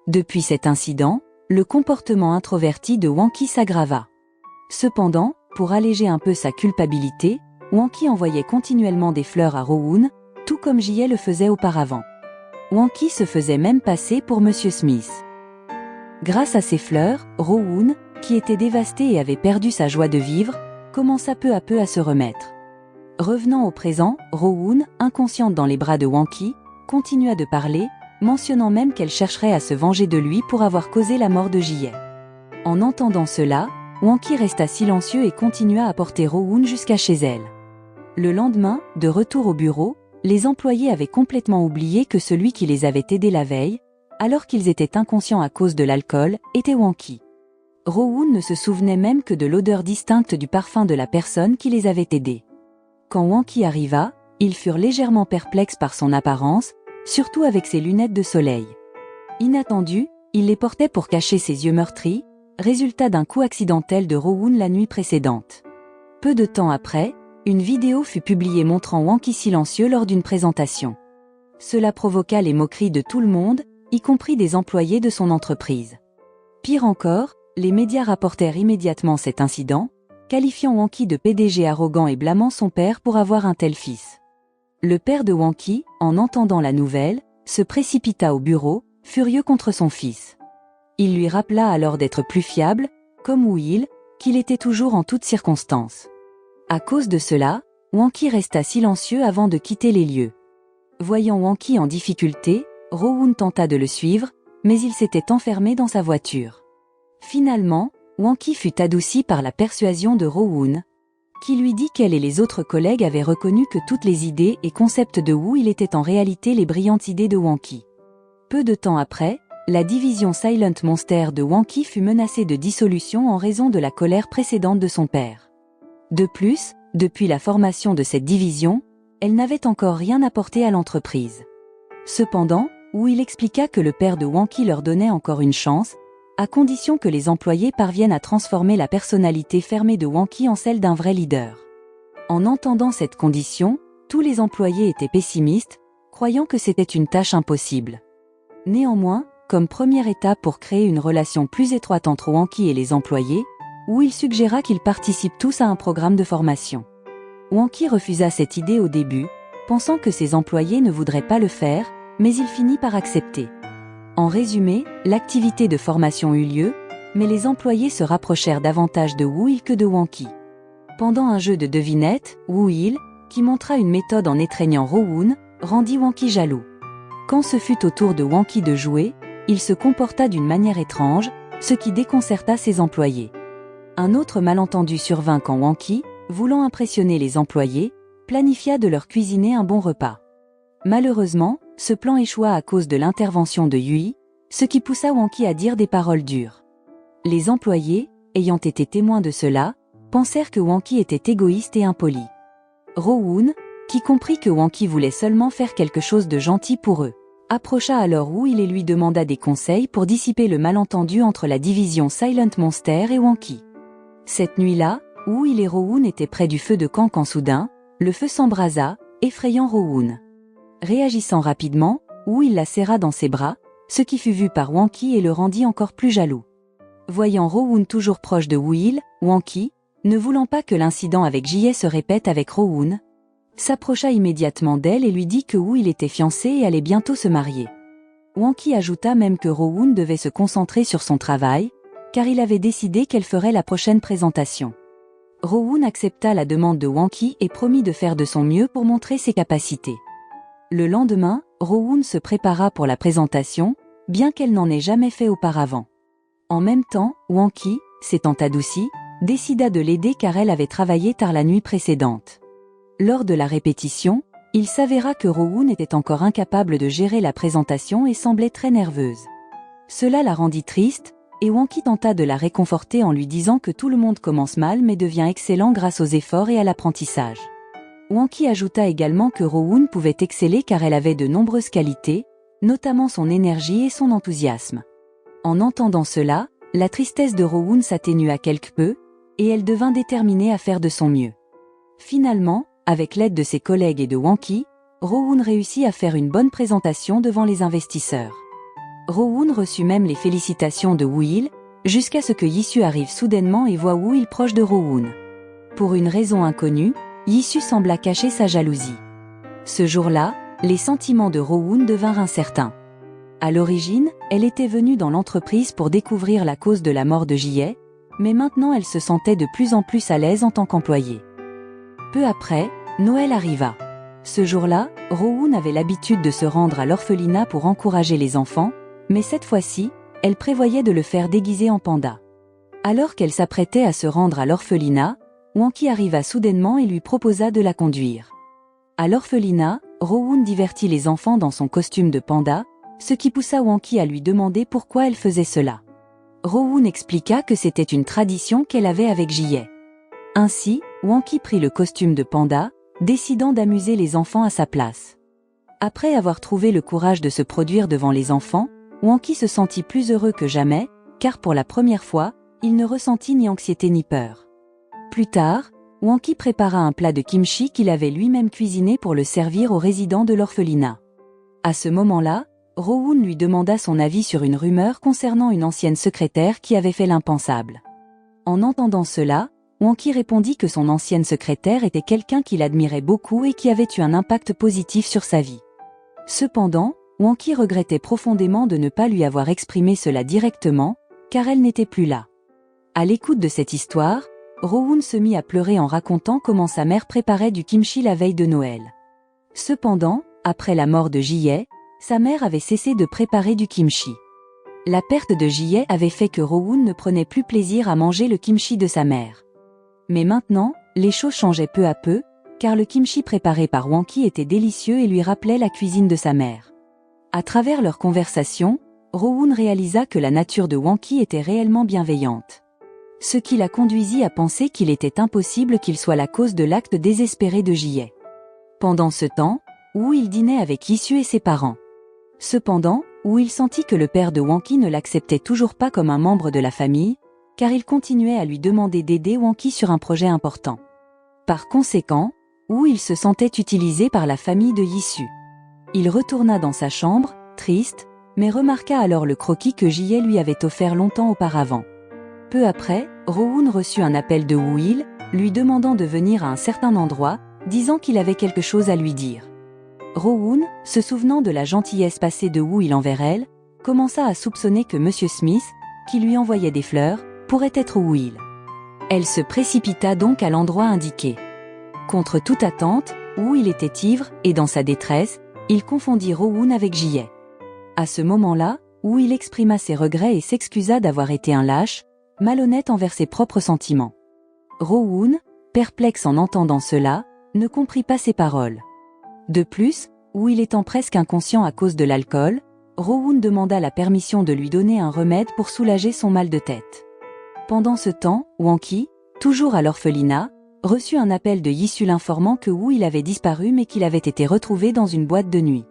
Depuis cet incident, le comportement introverti de Wanki s'aggrava. Cependant, pour alléger un peu sa culpabilité, Wanki envoyait continuellement des fleurs à Ro-woon, tout comme Ji-hye le faisait auparavant. Wanki se faisait même passer pour Monsieur Smith. Grâce à ces fleurs, Ro-woon, qui était dévasté et avait perdu sa joie de vivre, commença peu à peu à se remettre. Revenant au présent, Ro-woon, inconsciente dans les bras de Wanki, continua de parler, mentionnant même qu'elle chercherait à se venger de lui pour avoir causé la mort de Ji-hye. En entendant cela, Wanki resta silencieux et continua à porter Ro-woon jusqu'à chez elle. Le lendemain, de retour au bureau, les employés avaient complètement oublié que celui qui les avait aidés la veille, alors qu'ils étaient inconscients à cause de l'alcool, était Wanki. Ro-woon ne se souvenait même que de l'odeur distincte du parfum de la personne qui les avait aidés. Quand Wanki arriva, ils furent légèrement perplexes par son apparence, surtout avec ses lunettes de soleil. Inattendu, il les portait pour cacher ses yeux meurtris, résultat d'un coup accidentel de Ro-woon la nuit précédente. Peu de temps après, une vidéo fut publiée montrant Wanki silencieux lors d'une présentation. Cela provoqua les moqueries de tout le monde, y compris des employés de son entreprise. Pire encore, les médias rapportèrent immédiatement cet incident, qualifiant Wanki de PDG arrogant et blâmant son père pour avoir un tel fils. Le père de Wanki, en entendant la nouvelle, se précipita au bureau, furieux contre son fils. Il lui rappela alors d'être plus fiable, comme Woo-il, qu'il était toujours en toutes circonstances. À cause de cela, Wanki resta silencieux avant de quitter les lieux. Voyant Wanki en difficulté, Ro-woon tenta de le suivre, mais il s'était enfermé dans sa voiture. Finalement, Wanki fut adouci par la persuasion de Ro-woon, qui lui dit qu'elle et les autres collègues avaient reconnu que toutes les idées et concepts de Woo-il étaient en réalité les brillantes idées de Wanki. Peu de temps après, la division Silent Monster de Wanki fut menacée de dissolution en raison de la colère précédente de son père. De plus, depuis la formation de cette division, elle n'avait encore rien apporté à l'entreprise. Cependant, Woo-il expliqua que le père de Wanki leur donnait encore une chance, à condition que les employés parviennent à transformer la personnalité fermée de Wanki en celle d'un vrai leader. En entendant cette condition, tous les employés étaient pessimistes, croyant que c'était une tâche impossible. Néanmoins, comme première étape pour créer une relation plus étroite entre Wanki et les employés, Wu il suggéra qu'ils participent tous à un programme de formation. Wanki refusa cette idée au début, pensant que ses employés ne voudraient pas le faire, mais il finit par accepter. En résumé, l'activité de formation eut lieu, mais les employés se rapprochèrent davantage de Wu Il que de Wanki. Pendant un jeu de devinette, Wu Il, qui montra une méthode en étreignant Rowoon, rendit Wanki jaloux. Quand ce fut au tour de Wanki de jouer, il se comporta d'une manière étrange, ce qui déconcerta ses employés. Un autre malentendu survint quand Wanki, voulant impressionner les employés, planifia de leur cuisiner un bon repas. Malheureusement, ce plan échoua à cause de l'intervention de Yui, ce qui poussa Wanki à dire des paroles dures. Les employés, ayant été témoins de cela, pensèrent que Wanki était égoïste et impoli. Rowoon, qui comprit que Wanki voulait seulement faire quelque chose de gentil pour eux, approcha alors Wu Il et lui demanda des conseils pour dissiper le malentendu entre la division Silent Monster et Wanki. Cette nuit-là, Wu Il et Rowoon étaient près du feu de camp quand soudain, le feu s'embrasa, effrayant Rowoon. Réagissant rapidement, Wu Il la serra dans ses bras, ce qui fut vu par Wanki et le rendit encore plus jaloux. Voyant Rowoon toujours proche de Wu Il, Wanki, ne voulant pas que l'incident avec Jie se répète avec Rowoon, s'approcha immédiatement d'elle et lui dit que Wu Il était fiancé et allait bientôt se marier. Wanki ajouta même que Rowoon devait se concentrer sur son travail, car il avait décidé qu'elle ferait la prochaine présentation. Rowoon accepta la demande de Wanki et promit de faire de son mieux pour montrer ses capacités. Le lendemain, Rowoon se prépara pour la présentation, bien qu'elle n'en ait jamais fait auparavant. En même temps, Wanki, s'étant adoucie, décida de l'aider car elle avait travaillé tard la nuit précédente. Lors de la répétition, il s'avéra que Rowoon était encore incapable de gérer la présentation et semblait très nerveuse. Cela la rendit triste, et Wanki tenta de la réconforter en lui disant que tout le monde commence mal mais devient excellent grâce aux efforts et à l'apprentissage. Wanki ajouta également que Rowoon pouvait exceller car elle avait de nombreuses qualités, notamment son énergie et son enthousiasme. En entendant cela, la tristesse de Rowoon s'atténua quelque peu, et elle devint déterminée à faire de son mieux. Finalement, avec l'aide de ses collègues et de Wanki, Rowoon réussit à faire une bonne présentation devant les investisseurs. Rowoon reçut même les félicitations de Wu Il, jusqu'à ce que Yisu arrive soudainement et voit Wu Il proche de Rowoon. Pour une raison inconnue, Yisu sembla cacher sa jalousie. Ce jour-là, les sentiments de Rowoon devinrent incertains. À l'origine, elle était venue dans l'entreprise pour découvrir la cause de la mort de Jie, mais maintenant elle se sentait de plus en plus à l'aise en tant qu'employée. Peu après, Noël arriva. Ce jour-là, Rowoon avait l'habitude de se rendre à l'orphelinat pour encourager les enfants, mais cette fois-ci, elle prévoyait de le faire déguisé en panda. Alors qu'elle s'apprêtait à se rendre à l'orphelinat, Wanki arriva soudainement et lui proposa de la conduire. À l'orphelinat, Rowoon divertit les enfants dans son costume de panda, ce qui poussa Wanki à lui demander pourquoi elle faisait cela. Rowoon expliqua que c'était une tradition qu'elle avait avec Jie. Ainsi, Wanki prit le costume de panda, décidant d'amuser les enfants à sa place. Après avoir trouvé le courage de se produire devant les enfants, Wanki se sentit plus heureux que jamais, car pour la première fois, il ne ressentit ni anxiété ni peur. Plus tard, Wanki prépara un plat de kimchi qu'il avait lui-même cuisiné pour le servir aux résidents de l'orphelinat. À ce moment-là, Rowoon lui demanda son avis sur une rumeur concernant une ancienne secrétaire qui avait fait l'impensable. En entendant cela, Wanki répondit que son ancienne secrétaire était quelqu'un qu'il admirait beaucoup et qui avait eu un impact positif sur sa vie. Cependant, Wanki regrettait profondément de ne pas lui avoir exprimé cela directement, car elle n'était plus là. À l'écoute de cette histoire, Rowoon se mit à pleurer en racontant comment sa mère préparait du kimchi la veille de Noël. Cependant, après la mort de Jie, sa mère avait cessé de préparer du kimchi. La perte de Jie avait fait que Rowoon ne prenait plus plaisir à manger le kimchi de sa mère. Mais maintenant, les choses changeaient peu à peu, car le kimchi préparé par Wanki était délicieux et lui rappelait la cuisine de sa mère. À travers leur conversation, Rowoon réalisa que la nature de Wanki était réellement bienveillante. Ce qui la conduisit à penser qu'il était impossible qu'il soit la cause de l'acte désespéré de Jie. Pendant ce temps, Wu Il dînait avec Yisu et ses parents. Cependant, où il sentit que le père de Wanki ne l'acceptait toujours pas comme un membre de la famille, car il continuait à lui demander d'aider Wanki sur un projet important. Par conséquent, Woo il se sentait utilisé par la famille de Yisu. Il retourna dans sa chambre, triste, mais remarqua alors le croquis que Jae lui avait offert longtemps auparavant. Peu après, Rowoon reçut un appel de Woo-il, lui demandant de venir à un certain endroit, disant qu'il avait quelque chose à lui dire. Rowoon, se souvenant de la gentillesse passée de Woo-il envers elle, commença à soupçonner que Monsieur Smith, qui lui envoyait des fleurs, pourrait être Woo-il. Elle se précipita donc à l'endroit indiqué. Contre toute attente, Woo-il était ivre, et dans sa détresse, il confondit Rowoon avec Jae. À ce moment-là, Woo-il exprima ses regrets et s'excusa d'avoir été un lâche, malhonnête envers ses propres sentiments. Rowoon, perplexe en entendant cela, ne comprit pas ses paroles. De plus, Woo-il étant presque inconscient à cause de l'alcool, Rowoon demanda la permission de lui donner un remède pour soulager son mal de tête. Pendant ce temps, Wanki, toujours à l'orphelinat, reçut un appel de Yisu l'informant que Woo-il avait disparu mais qu'il avait été retrouvé dans une boîte de nuit.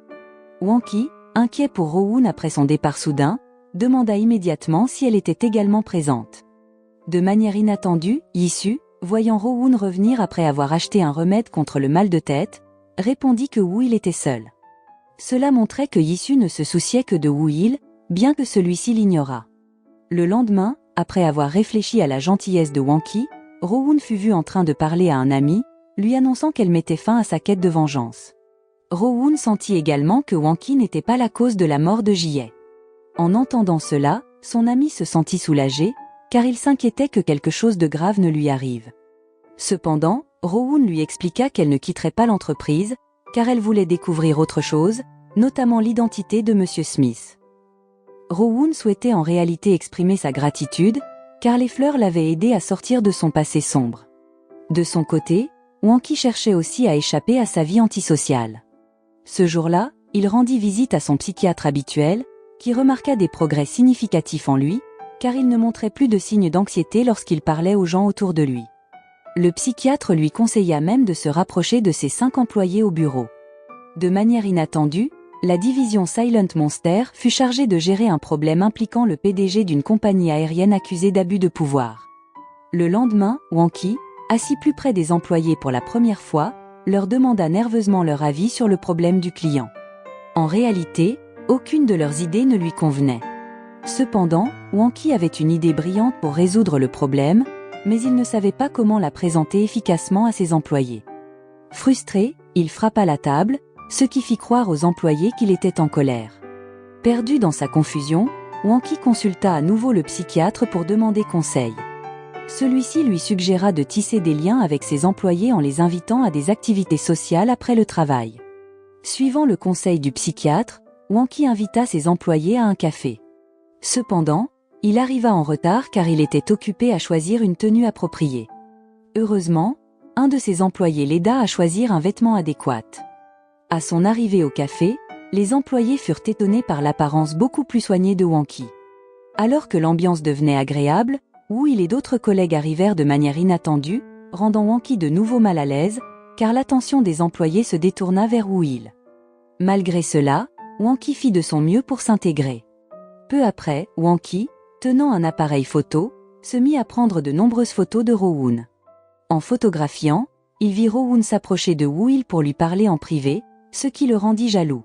Wanki, inquiet pour Rowoon après son départ soudain, demanda immédiatement si elle était également présente. De manière inattendue, Yisu, voyant Rowoon revenir après avoir acheté un remède contre le mal de tête, répondit que Woo-il était seul. Cela montrait que Yisu ne se souciait que de Woo-il, bien que celui-ci l'ignorât. Le lendemain, après avoir réfléchi à la gentillesse de Wanki, Rowoon fut vu en train de parler à un ami, lui annonçant qu'elle mettait fin à sa quête de vengeance. Rowoon sentit également que Wanki n'était pas la cause de la mort de Jae. En entendant cela, son ami se sentit soulagé, car il s'inquiétait que quelque chose de grave ne lui arrive. Cependant, Rowoon lui expliqua qu'elle ne quitterait pas l'entreprise, car elle voulait découvrir autre chose, notamment l'identité de Monsieur Smith. Rowoon souhaitait en réalité exprimer sa gratitude, car les fleurs l'avaient aidé à sortir de son passé sombre. De son côté, Wanki cherchait aussi à échapper à sa vie antisociale. Ce jour-là, il rendit visite à son psychiatre habituel, qui remarqua des progrès significatifs en lui, car il ne montrait plus de signes d'anxiété lorsqu'il parlait aux gens autour de lui. Le psychiatre lui conseilla même de se rapprocher de ses 5 employés au bureau. De manière inattendue, la division Silent Monster fut chargée de gérer un problème impliquant le PDG d'une compagnie aérienne accusée d'abus de pouvoir. Le lendemain, Wanki, assis plus près des employés pour la première fois, leur demanda nerveusement leur avis sur le problème du client. En réalité, aucune de leurs idées ne lui convenait. Cependant, Wanki avait une idée brillante pour résoudre le problème, mais il ne savait pas comment la présenter efficacement à ses employés. Frustré, il frappa la table, ce qui fit croire aux employés qu'il était en colère. Perdu dans sa confusion, Wanki consulta à nouveau le psychiatre pour demander conseil. Celui-ci lui suggéra de tisser des liens avec ses employés en les invitant à des activités sociales après le travail. Suivant le conseil du psychiatre, Wanki invita ses employés à un café. Cependant, il arriva en retard car il était occupé à choisir une tenue appropriée. Heureusement, un de ses employés l'aida à choisir un vêtement adéquat. À son arrivée au café, les employés furent étonnés par l'apparence beaucoup plus soignée de Wanki. Alors que l'ambiance devenait agréable, Woo-il et d'autres collègues arrivèrent de manière inattendue, rendant Wanki de nouveau mal à l'aise, car l'attention des employés se détourna vers Woo-il. Malgré cela, Wanki fit de son mieux pour s'intégrer. Peu après, Wanki, tenant un appareil photo, se mit à prendre de nombreuses photos de Rowoon. En photographiant, il vit Rowoon s'approcher de Woo-il pour lui parler en privé, ce qui le rendit jaloux.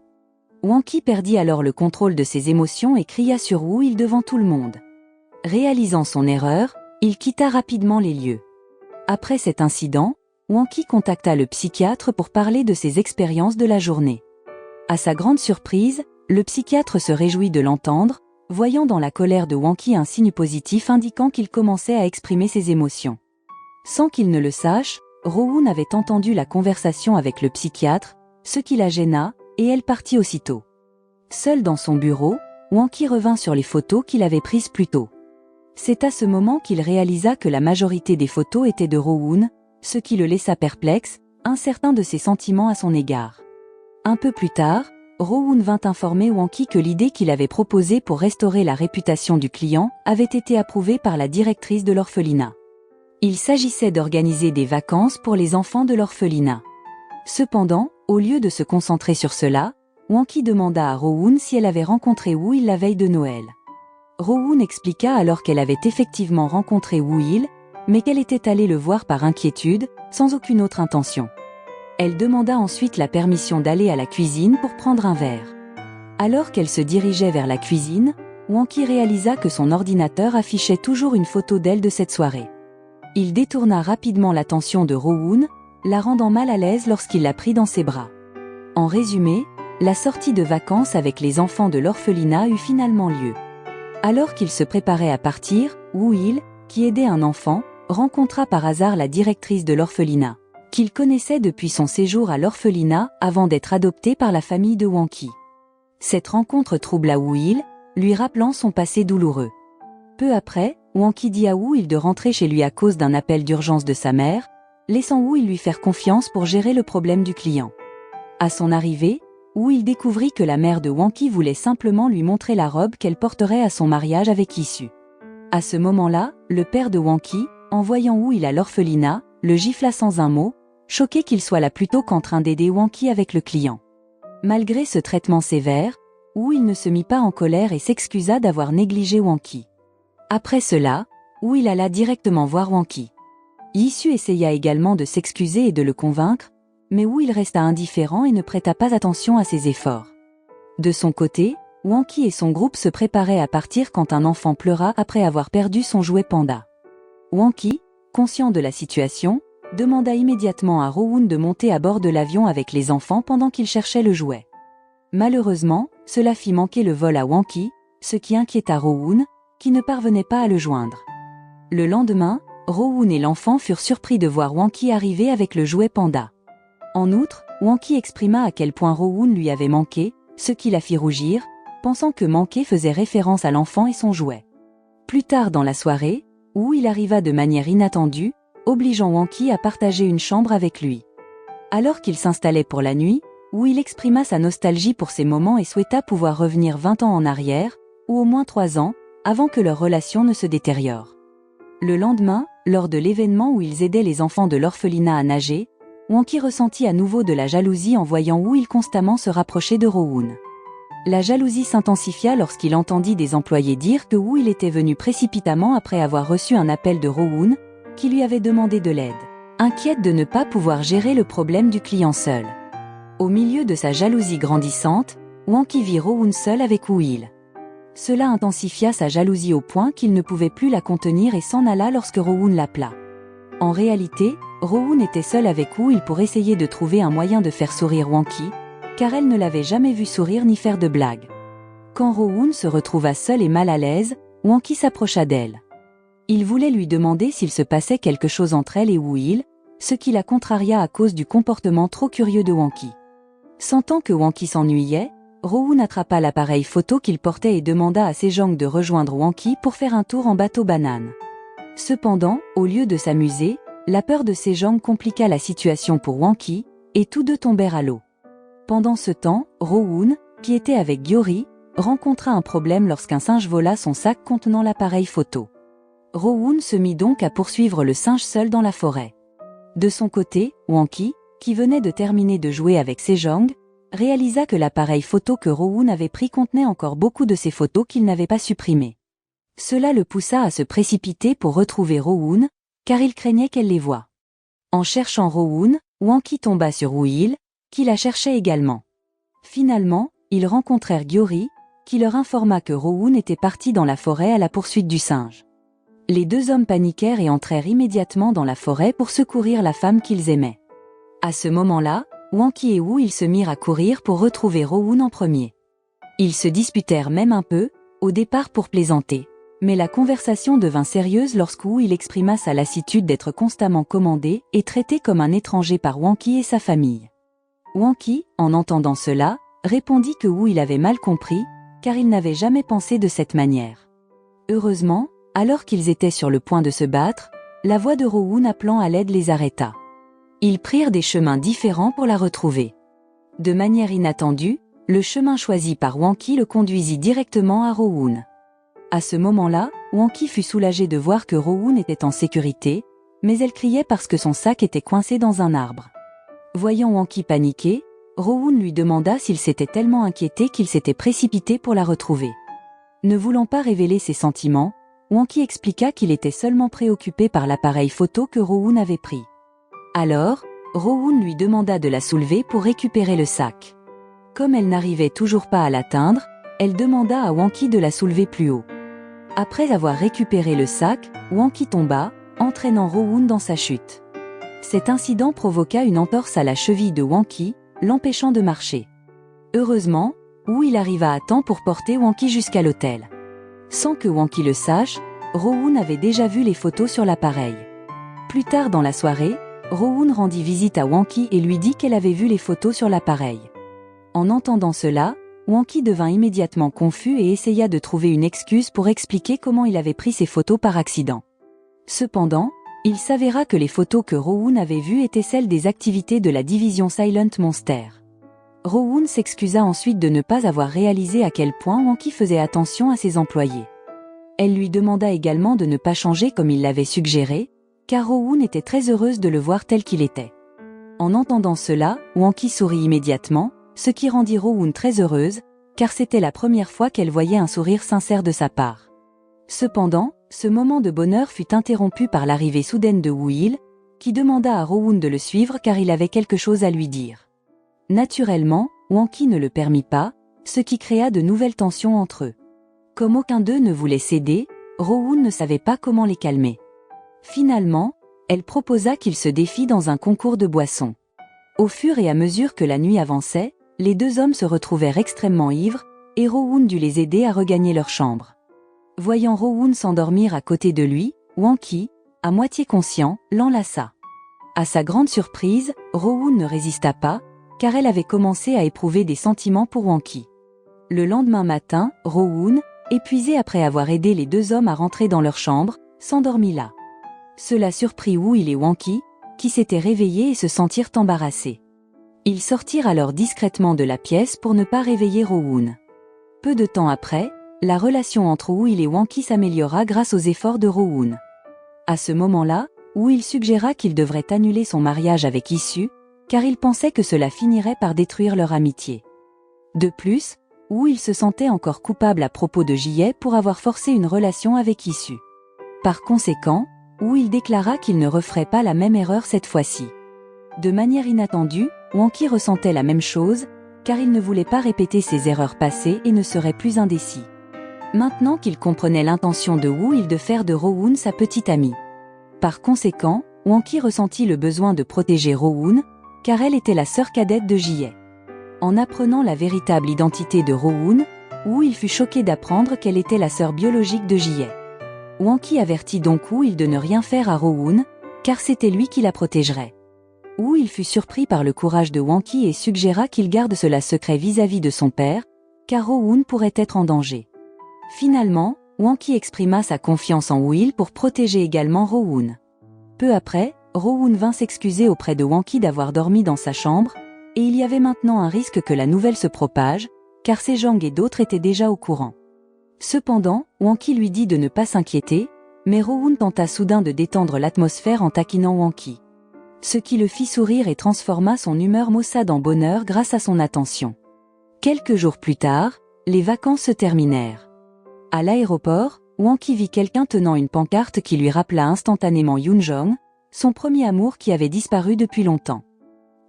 Wanki perdit alors le contrôle de ses émotions et cria sur Woo-il devant tout le monde. Réalisant son erreur, il quitta rapidement les lieux. Après cet incident, Wanki contacta le psychiatre pour parler de ses expériences de la journée. À sa grande surprise, le psychiatre se réjouit de l'entendre, voyant dans la colère de Wanki un signe positif indiquant qu'il commençait à exprimer ses émotions. Sans qu'il ne le sache, Rowoon avait entendu la conversation avec le psychiatre, ce qui la gêna, et elle partit aussitôt. Seul dans son bureau, Wanki revint sur les photos qu'il avait prises plus tôt. C'est à ce moment qu'il réalisa que la majorité des photos étaient de Rowoon, ce qui le laissa perplexe, incertain de ses sentiments à son égard. Un peu plus tard, Rowoon vint informer Wanki que l'idée qu'il avait proposée pour restaurer la réputation du client avait été approuvée par la directrice de l'orphelinat. Il s'agissait d'organiser des vacances pour les enfants de l'orphelinat. Cependant, au lieu de se concentrer sur cela, Wanki demanda à Rowoon si elle avait rencontré Woo-il la veille de Noël. Rowoon expliqua alors qu'elle avait effectivement rencontré Woo-il, mais qu'elle était allée le voir par inquiétude, sans aucune autre intention. Elle demanda ensuite la permission d'aller à la cuisine pour prendre un verre. Alors qu'elle se dirigeait vers la cuisine, Wanki réalisa que son ordinateur affichait toujours une photo d'elle de cette soirée. Il détourna rapidement l'attention de Rowoon, la rendant mal à l'aise lorsqu'il la prit dans ses bras. En résumé, la sortie de vacances avec les enfants de l'orphelinat eut finalement lieu. Alors qu'il se préparait à partir, Woo-il, qui aidait un enfant, rencontra par hasard la directrice de l'orphelinat, qu'il connaissait depuis son séjour à l'orphelinat avant d'être adopté par la famille de Wanki. Cette rencontre troubla Woo-il, lui rappelant son passé douloureux. Peu après, Wanki dit à Woo-il de rentrer chez lui à cause d'un appel d'urgence de sa mère, laissant Woo-il lui faire confiance pour gérer le problème du client. À son arrivée, Woo-il découvrit que la mère de Wanki voulait simplement lui montrer la robe qu'elle porterait à son mariage avec Issue. À ce moment-là, le père de Wanki, en voyant Woo-il à l'orphelinat, le gifla sans un mot, choqué qu'il soit là plutôt qu'en train d'aider Wanki avec le client. Malgré ce traitement sévère, Woo-il ne se mit pas en colère et s'excusa d'avoir négligé Wanki. Après cela, Woo-il alla directement voir Wanki. Issue essaya également de s'excuser et de le convaincre, mais Woo-il resta indifférent et ne prêta pas attention à ses efforts. De son côté, Wanki et son groupe se préparaient à partir quand un enfant pleura après avoir perdu son jouet panda. Wanki, conscient de la situation, demanda immédiatement à Rowoon de monter à bord de l'avion avec les enfants pendant qu'il cherchait le jouet. Malheureusement, cela fit manquer le vol à Wanki, ce qui inquiéta Rowoon, qui ne parvenait pas à le joindre. Le lendemain, Rowoon et l'enfant furent surpris de voir Wanki arriver avec le jouet panda. En outre, Wanki exprima à quel point Rowoon lui avait manqué, ce qui la fit rougir, pensant que manquer faisait référence à l'enfant et son jouet. Plus tard dans la soirée, Woo-il arriva de manière inattendue, obligeant Wanki à partager une chambre avec lui. Alors qu'il s'installait pour la nuit, Woo-il exprima sa nostalgie pour ces moments et souhaita pouvoir revenir 20 ans en arrière, ou au moins 3 ans, avant que leur relation ne se détériore. Le lendemain, lors de l'événement où ils aidaient les enfants de l'orphelinat à nager, Wanki ressentit à nouveau de la jalousie en voyant Woo-il constamment se rapprocher de Rowoon. La jalousie s'intensifia lorsqu'il entendit des employés dire que Woo-il était venu précipitamment après avoir reçu un appel de Rowoon, qui lui avait demandé de l'aide, inquiète de ne pas pouvoir gérer le problème du client seul. Au milieu de sa jalousie grandissante, Wanki vit Rowoon seul avec Woo-il. Cela intensifia sa jalousie au point qu'il ne pouvait plus la contenir et s'en alla lorsque Rowoon l'appela. En réalité, Rowoon était seule avec Woo-il pour essayer de trouver un moyen de faire sourire Wanki, car elle ne l'avait jamais vu sourire ni faire de blagues. Quand Rowoon se retrouva seule et mal à l'aise, Wanki s'approcha d'elle. Il voulait lui demander s'il se passait quelque chose entre elle et Woo-il, ce qui la contraria à cause du comportement trop curieux de Wanki. Sentant que Wanki s'ennuyait, Rowoon attrapa l'appareil photo qu'il portait et demanda à Sejong de rejoindre Wanki pour faire un tour en bateau banane. Cependant, au lieu de s'amuser, la peur de Sejong compliqua la situation pour Wanki, et tous deux tombèrent à l'eau. Pendant ce temps, Rowoon, qui était avec Gyeori, rencontra un problème lorsqu'un singe vola son sac contenant l'appareil photo. Rowoon se mit donc à poursuivre le singe seul dans la forêt. De son côté, Wanki, qui venait de terminer de jouer avec Sejong, réalisa que l'appareil photo que Rowoon avait pris contenait encore beaucoup de ses photos qu'il n'avait pas supprimées. Cela le poussa à se précipiter pour retrouver Rowoon, car il craignait qu'elle les voie. En cherchant Rowoon, Wanki tomba sur Woo-il, qui la cherchait également. Finalement, ils rencontrèrent Gyeori, qui leur informa que Rowoon était parti dans la forêt à la poursuite du singe. Les deux hommes paniquèrent et entrèrent immédiatement dans la forêt pour secourir la femme qu'ils aimaient. À ce moment-là, Wanki et Woo-il se mirent à courir pour retrouver Rowoon en premier. Ils se disputèrent même un peu, au départ pour plaisanter. Mais la conversation devint sérieuse lorsque Woo-il exprima sa lassitude d'être constamment commandé et traité comme un étranger par Wanki et sa famille. Wanki, en entendant cela, répondit que Woo-il avait mal compris, car il n'avait jamais pensé de cette manière. Heureusement, alors qu'ils étaient sur le point de se battre, la voix de Rowoon appelant à l'aide les arrêta. Ils prirent des chemins différents pour la retrouver. De manière inattendue, le chemin choisi par Wanki le conduisit directement à Rowoon. À ce moment-là, Wanki fut soulagée de voir que Rowoon était en sécurité, mais elle criait parce que son sac était coincé dans un arbre. Voyant Wanki paniquer, Rowoon lui demanda s'il s'était tellement inquiété qu'il s'était précipité pour la retrouver. Ne voulant pas révéler ses sentiments, Hwang-ki expliqua qu'il était seulement préoccupé par l'appareil photo que Rowoon avait pris. Alors, Rowoon lui demanda de la soulever pour récupérer le sac. Comme elle n'arrivait toujours pas à l'atteindre, elle demanda à Hwang-ki de la soulever plus haut. Après avoir récupéré le sac, Hwang-ki tomba, entraînant Rowoon dans sa chute. Cet incident provoqua une entorse à la cheville de Hwang-ki, l'empêchant de marcher. Heureusement, il arriva à temps pour porter Hwang-ki jusqu'à l'hôtel. Sans que Hwang-ki le sache, Rowoon avait déjà vu les photos sur l'appareil. Plus tard dans la soirée, Rowoon rendit visite à Hwang-ki et lui dit qu'elle avait vu les photos sur l'appareil. En entendant cela, Hwang-ki devint immédiatement confus et essaya de trouver une excuse pour expliquer comment il avait pris ces photos par accident. Cependant, il s'avéra que les photos que Rowoon avait vues étaient celles des activités de la division Silent Monster. Rowoon s'excusa ensuite de ne pas avoir réalisé à quel point Hwang-ki faisait attention à ses employés. Elle lui demanda également de ne pas changer comme il l'avait suggéré, car Rowoon était très heureuse de le voir tel qu'il était. En entendant cela, Hwang-ki sourit immédiatement, ce qui rendit Rowoon très heureuse, car c'était la première fois qu'elle voyait un sourire sincère de sa part. Cependant, ce moment de bonheur fut interrompu par l'arrivée soudaine de Woo-il, qui demanda à Rowoon de le suivre car il avait quelque chose à lui dire. Naturellement, Hwang-ki ne le permit pas, ce qui créa de nouvelles tensions entre eux. Comme aucun d'eux ne voulait céder, Rowoon ne savait pas comment les calmer. Finalement, elle proposa qu'ils se défient dans un concours de boissons. Au fur et à mesure que la nuit avançait, les deux hommes se retrouvèrent extrêmement ivres, et Rowoon dut les aider à regagner leur chambre. Voyant Rowoon s'endormir à côté de lui, Hwang-ki, à moitié conscient, l'enlaça. À sa grande surprise, Rowoon ne résista pas, car elle avait commencé à éprouver des sentiments pour Hwang-ki. Le lendemain matin, Rowoon, épuisé après avoir aidé les deux hommes à rentrer dans leur chambre, s'endormit là. Cela surprit Woo-il et Hwang-ki, qui s'étaient réveillés et se sentirent embarrassés. Ils sortirent alors discrètement de la pièce pour ne pas réveiller Rowoon. Peu de temps après, la relation entre Woo-il et Hwang-ki s'améliora grâce aux efforts de Rowoon. À ce moment-là, Woo-il suggéra qu'il devrait annuler son mariage avec Issue, car il pensait que cela finirait par détruire leur amitié. De plus, Woo-il se sentait encore coupable à propos de Ji-hye pour avoir forcé une relation avec Issue. Par conséquent, Woo-il déclara qu'il ne referait pas la même erreur cette fois-ci. De manière inattendue, Hwang-ki ressentait la même chose, car il ne voulait pas répéter ses erreurs passées et ne serait plus indécis. Maintenant qu'il comprenait l'intention de Woo-il de faire de Rowoon sa petite amie. Par conséquent, Hwang-ki ressentit le besoin de protéger Rowoon, car elle était la sœur cadette de Ji-hye. En apprenant la véritable identité de Rowoon, Woo-il fut choqué d'apprendre qu'elle était la sœur biologique de Ji-hye. Hwang-ki avertit donc Woo-il de ne rien faire à Rowoon, car c'était lui qui la protégerait. Woo-il fut surpris par le courage de Hwang-ki et suggéra qu'il garde cela secret vis-à-vis de son père, car Rowoon pourrait être en danger. Finalement, Hwang-ki exprima sa confiance en Woo-il pour protéger également Rowoon. Peu après, Rowoon vint s'excuser auprès de Hwang-ki d'avoir dormi dans sa chambre, et il y avait maintenant un risque que la nouvelle se propage, car Sejong et d'autres étaient déjà au courant. Cependant, Hwang-ki lui dit de ne pas s'inquiéter, mais Rowoon tenta soudain de détendre l'atmosphère en taquinant Hwang-ki. Ce qui le fit sourire et transforma son humeur maussade en bonheur grâce à son attention. Quelques jours plus tard, les vacances se terminèrent. À l'aéroport, Hwang-ki vit quelqu'un tenant une pancarte qui lui rappela instantanément Yoon-jong, son premier amour qui avait disparu depuis longtemps.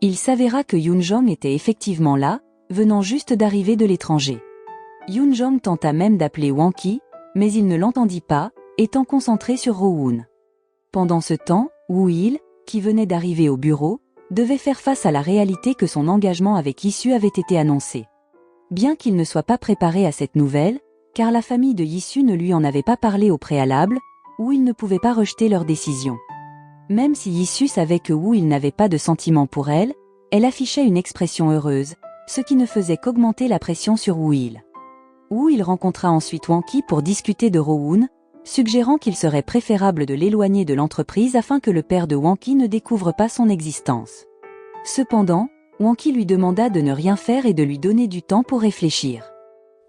Il s'avéra que Yoon-jong était effectivement là, venant juste d'arriver de l'étranger. Yoon-jong tenta même d'appeler Hwang-ki, mais il ne l'entendit pas, étant concentré sur Rowoon. Pendant ce temps, Woo-il, qui venait d'arriver au bureau, devait faire face à la réalité que son engagement avec Issue avait été annoncé. Bien qu'il ne soit pas préparé à cette nouvelle, car la famille de Issue ne lui en avait pas parlé au préalable, Woo-il ne pouvait pas rejeter leur décision. Même si Issue savait que Woo-il n'avait pas de sentiments pour elle, elle affichait une expression heureuse, ce qui ne faisait qu'augmenter la pression sur Woo-il. Woo-il rencontra ensuite Hwang-ki pour discuter de Rowoon, suggérant qu'il serait préférable de l'éloigner de l'entreprise afin que le père de Hwang-ki ne découvre pas son existence. Cependant, Hwang-ki lui demanda de ne rien faire et de lui donner du temps pour réfléchir.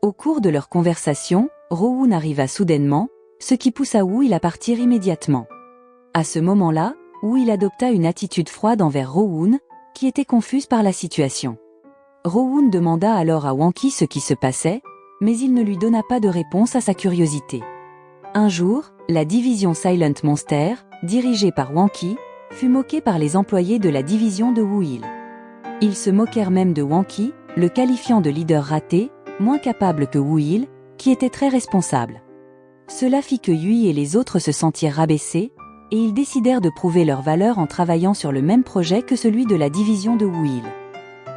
Au cours de leur conversation, Rowoon arriva soudainement, ce qui poussa Woo-il à partir immédiatement. À ce moment-là, Woo-il adopta une attitude froide envers Rowoon, qui était confuse par la situation. Rowoon demanda alors à Wanki ce qui se passait, mais il ne lui donna pas de réponse à sa curiosité. Un jour, la division Silent Monster, dirigée par Wanki, fut moquée par les employés de la division de Woo-il. Ils se moquèrent même de Wanki, le qualifiant de leader raté, moins capable que Woo-il, qui était très responsable. Cela fit que Yui et les autres se sentirent rabaissés, et ils décidèrent de prouver leur valeur en travaillant sur le même projet que celui de la division de Woo-il.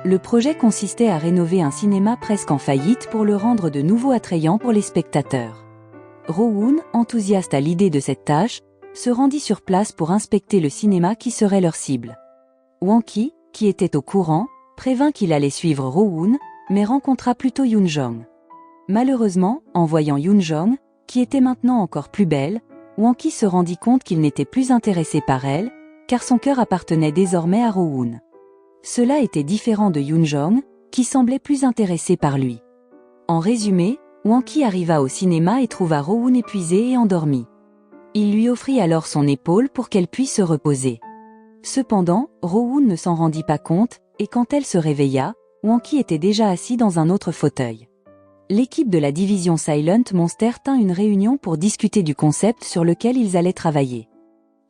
Le projet consistait à rénover un cinéma presque en faillite pour le rendre de nouveau attrayant pour les spectateurs. Rowoon, enthousiaste à l'idée de cette tâche, se rendit sur place pour inspecter le cinéma qui serait leur cible. Wanki, qui était au courant, prévint qu'il allait suivre Rowoon, mais rencontra plutôt Yoon-jong. Malheureusement, en voyant Yoon-jong, qui était maintenant encore plus belle, Wanki se rendit compte qu'il n'était plus intéressé par elle, car son cœur appartenait désormais à Rowoon. Cela était différent de Yoon-jong, qui semblait plus intéressé par lui. En résumé, Wanki arriva au cinéma et trouva Rowoon épuisée et endormie. Il lui offrit alors son épaule pour qu'elle puisse se reposer. Cependant, Rowoon ne s'en rendit pas compte, et quand elle se réveilla, Wanki était déjà assis dans un autre fauteuil. L'équipe de la division Silent Monster tint une réunion pour discuter du concept sur lequel ils allaient travailler.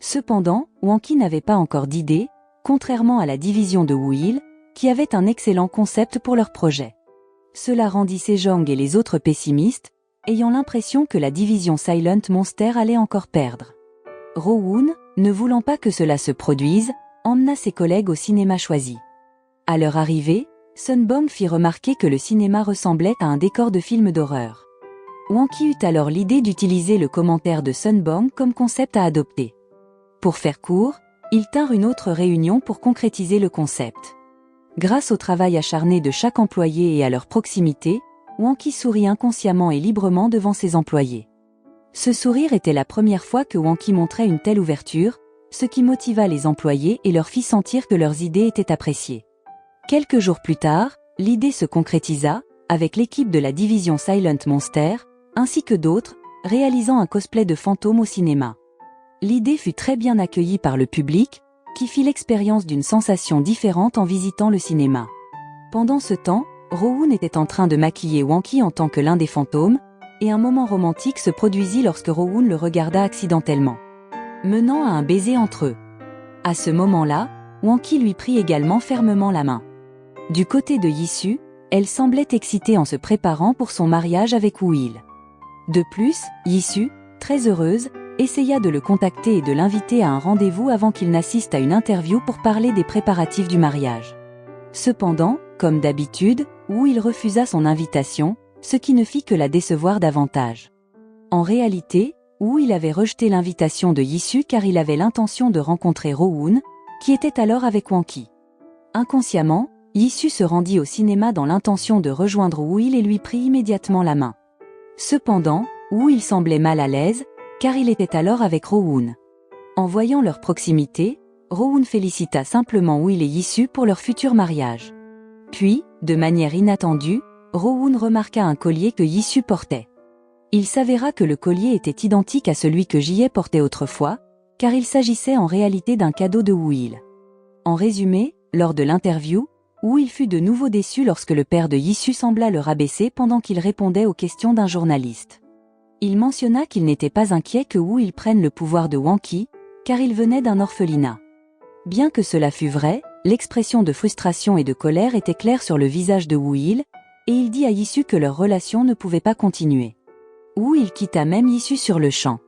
Cependant, Wanki n'avait pas encore d'idée, contrairement à la division de Woo-il, qui avait un excellent concept pour leur projet. Cela rendit Sejong et les autres pessimistes, ayant l'impression que la division Silent Monster allait encore perdre. Rowoon, ne voulant pas que cela se produise, emmena ses collègues au cinéma choisi. À leur arrivée, Sunbong fit remarquer que le cinéma ressemblait à un décor de film d'horreur. Wanki eut alors l'idée d'utiliser le commentaire de Sunbong comme concept à adopter. Pour faire court, ils tinrent une autre réunion pour concrétiser le concept. Grâce au travail acharné de chaque employé et à leur proximité, Wanki sourit inconsciemment et librement devant ses employés. Ce sourire était la première fois que Wanki montrait une telle ouverture, ce qui motiva les employés et leur fit sentir que leurs idées étaient appréciées. Quelques jours plus tard, l'idée se concrétisa, avec l'équipe de la division Silent Monster, ainsi que d'autres, réalisant un cosplay de fantôme au cinéma. L'idée fut très bien accueillie par le public, qui fit l'expérience d'une sensation différente en visitant le cinéma. Pendant ce temps, Rowoon était en train de maquiller Wanki en tant que l'un des fantômes, et un moment romantique se produisit lorsque Rowoon le regarda accidentellement, menant à un baiser entre eux. À ce moment-là, Wanki lui prit également fermement la main. Du côté de Yisu, elle semblait excitée en se préparant pour son mariage avec Woo-il. De plus, Yisu, très heureuse, essaya de le contacter et de l'inviter à un rendez-vous avant qu'il n'assiste à une interview pour parler des préparatifs du mariage. Cependant, comme d'habitude, Woo-il refusa son invitation, ce qui ne fit que la décevoir davantage. En réalité, Woo-il avait rejeté l'invitation de Yisu car il avait l'intention de rencontrer Rowoon, qui était alors avec Wanki. Inconsciemment, Yisu se rendit au cinéma dans l'intention de rejoindre Woo-il et lui prit immédiatement la main. Cependant, Woo-il semblait mal à l'aise, car il était alors avec Rowoon. En voyant leur proximité, Rowoon félicita simplement Woo-il et Yisu pour leur futur mariage. Puis, de manière inattendue, Rowoon remarqua un collier que Yisu portait. Il s'avéra que le collier était identique à celui que Jie portait autrefois, car il s'agissait en réalité d'un cadeau de Woo-il. En résumé, lors de l'interview, Woo-il fut de nouveau déçu lorsque le père de Yisu sembla le rabaisser pendant qu'il répondait aux questions d'un journaliste. Il mentionna qu'il n'était pas inquiet que Woo-il prenne le pouvoir de Wanki, car il venait d'un orphelinat. Bien que cela fût vrai, l'expression de frustration et de colère était claire sur le visage de Woo-il, et il dit à Yisu que leur relation ne pouvait pas continuer. Woo-il quitta même Yisu sur le champ.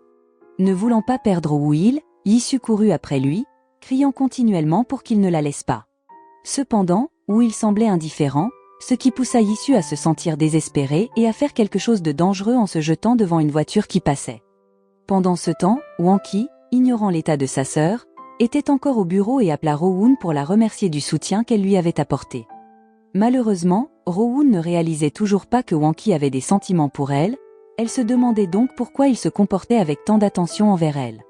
Ne voulant pas perdre Woo-il, Yisu courut après lui, criant continuellement pour qu'il ne la laisse pas. Cependant, Woo-il semblait indifférent, ce qui poussa Yisu à se sentir désespéré et à faire quelque chose de dangereux en se jetant devant une voiture qui passait. Pendant ce temps, Wanki, ignorant l'état de sa sœur, était encore au bureau et appela Rowoon pour la remercier du soutien qu'elle lui avait apporté. Malheureusement, Rowoon ne réalisait toujours pas que Wanki avait des sentiments pour elle, elle se demandait donc pourquoi il se comportait avec tant d'attention envers elle.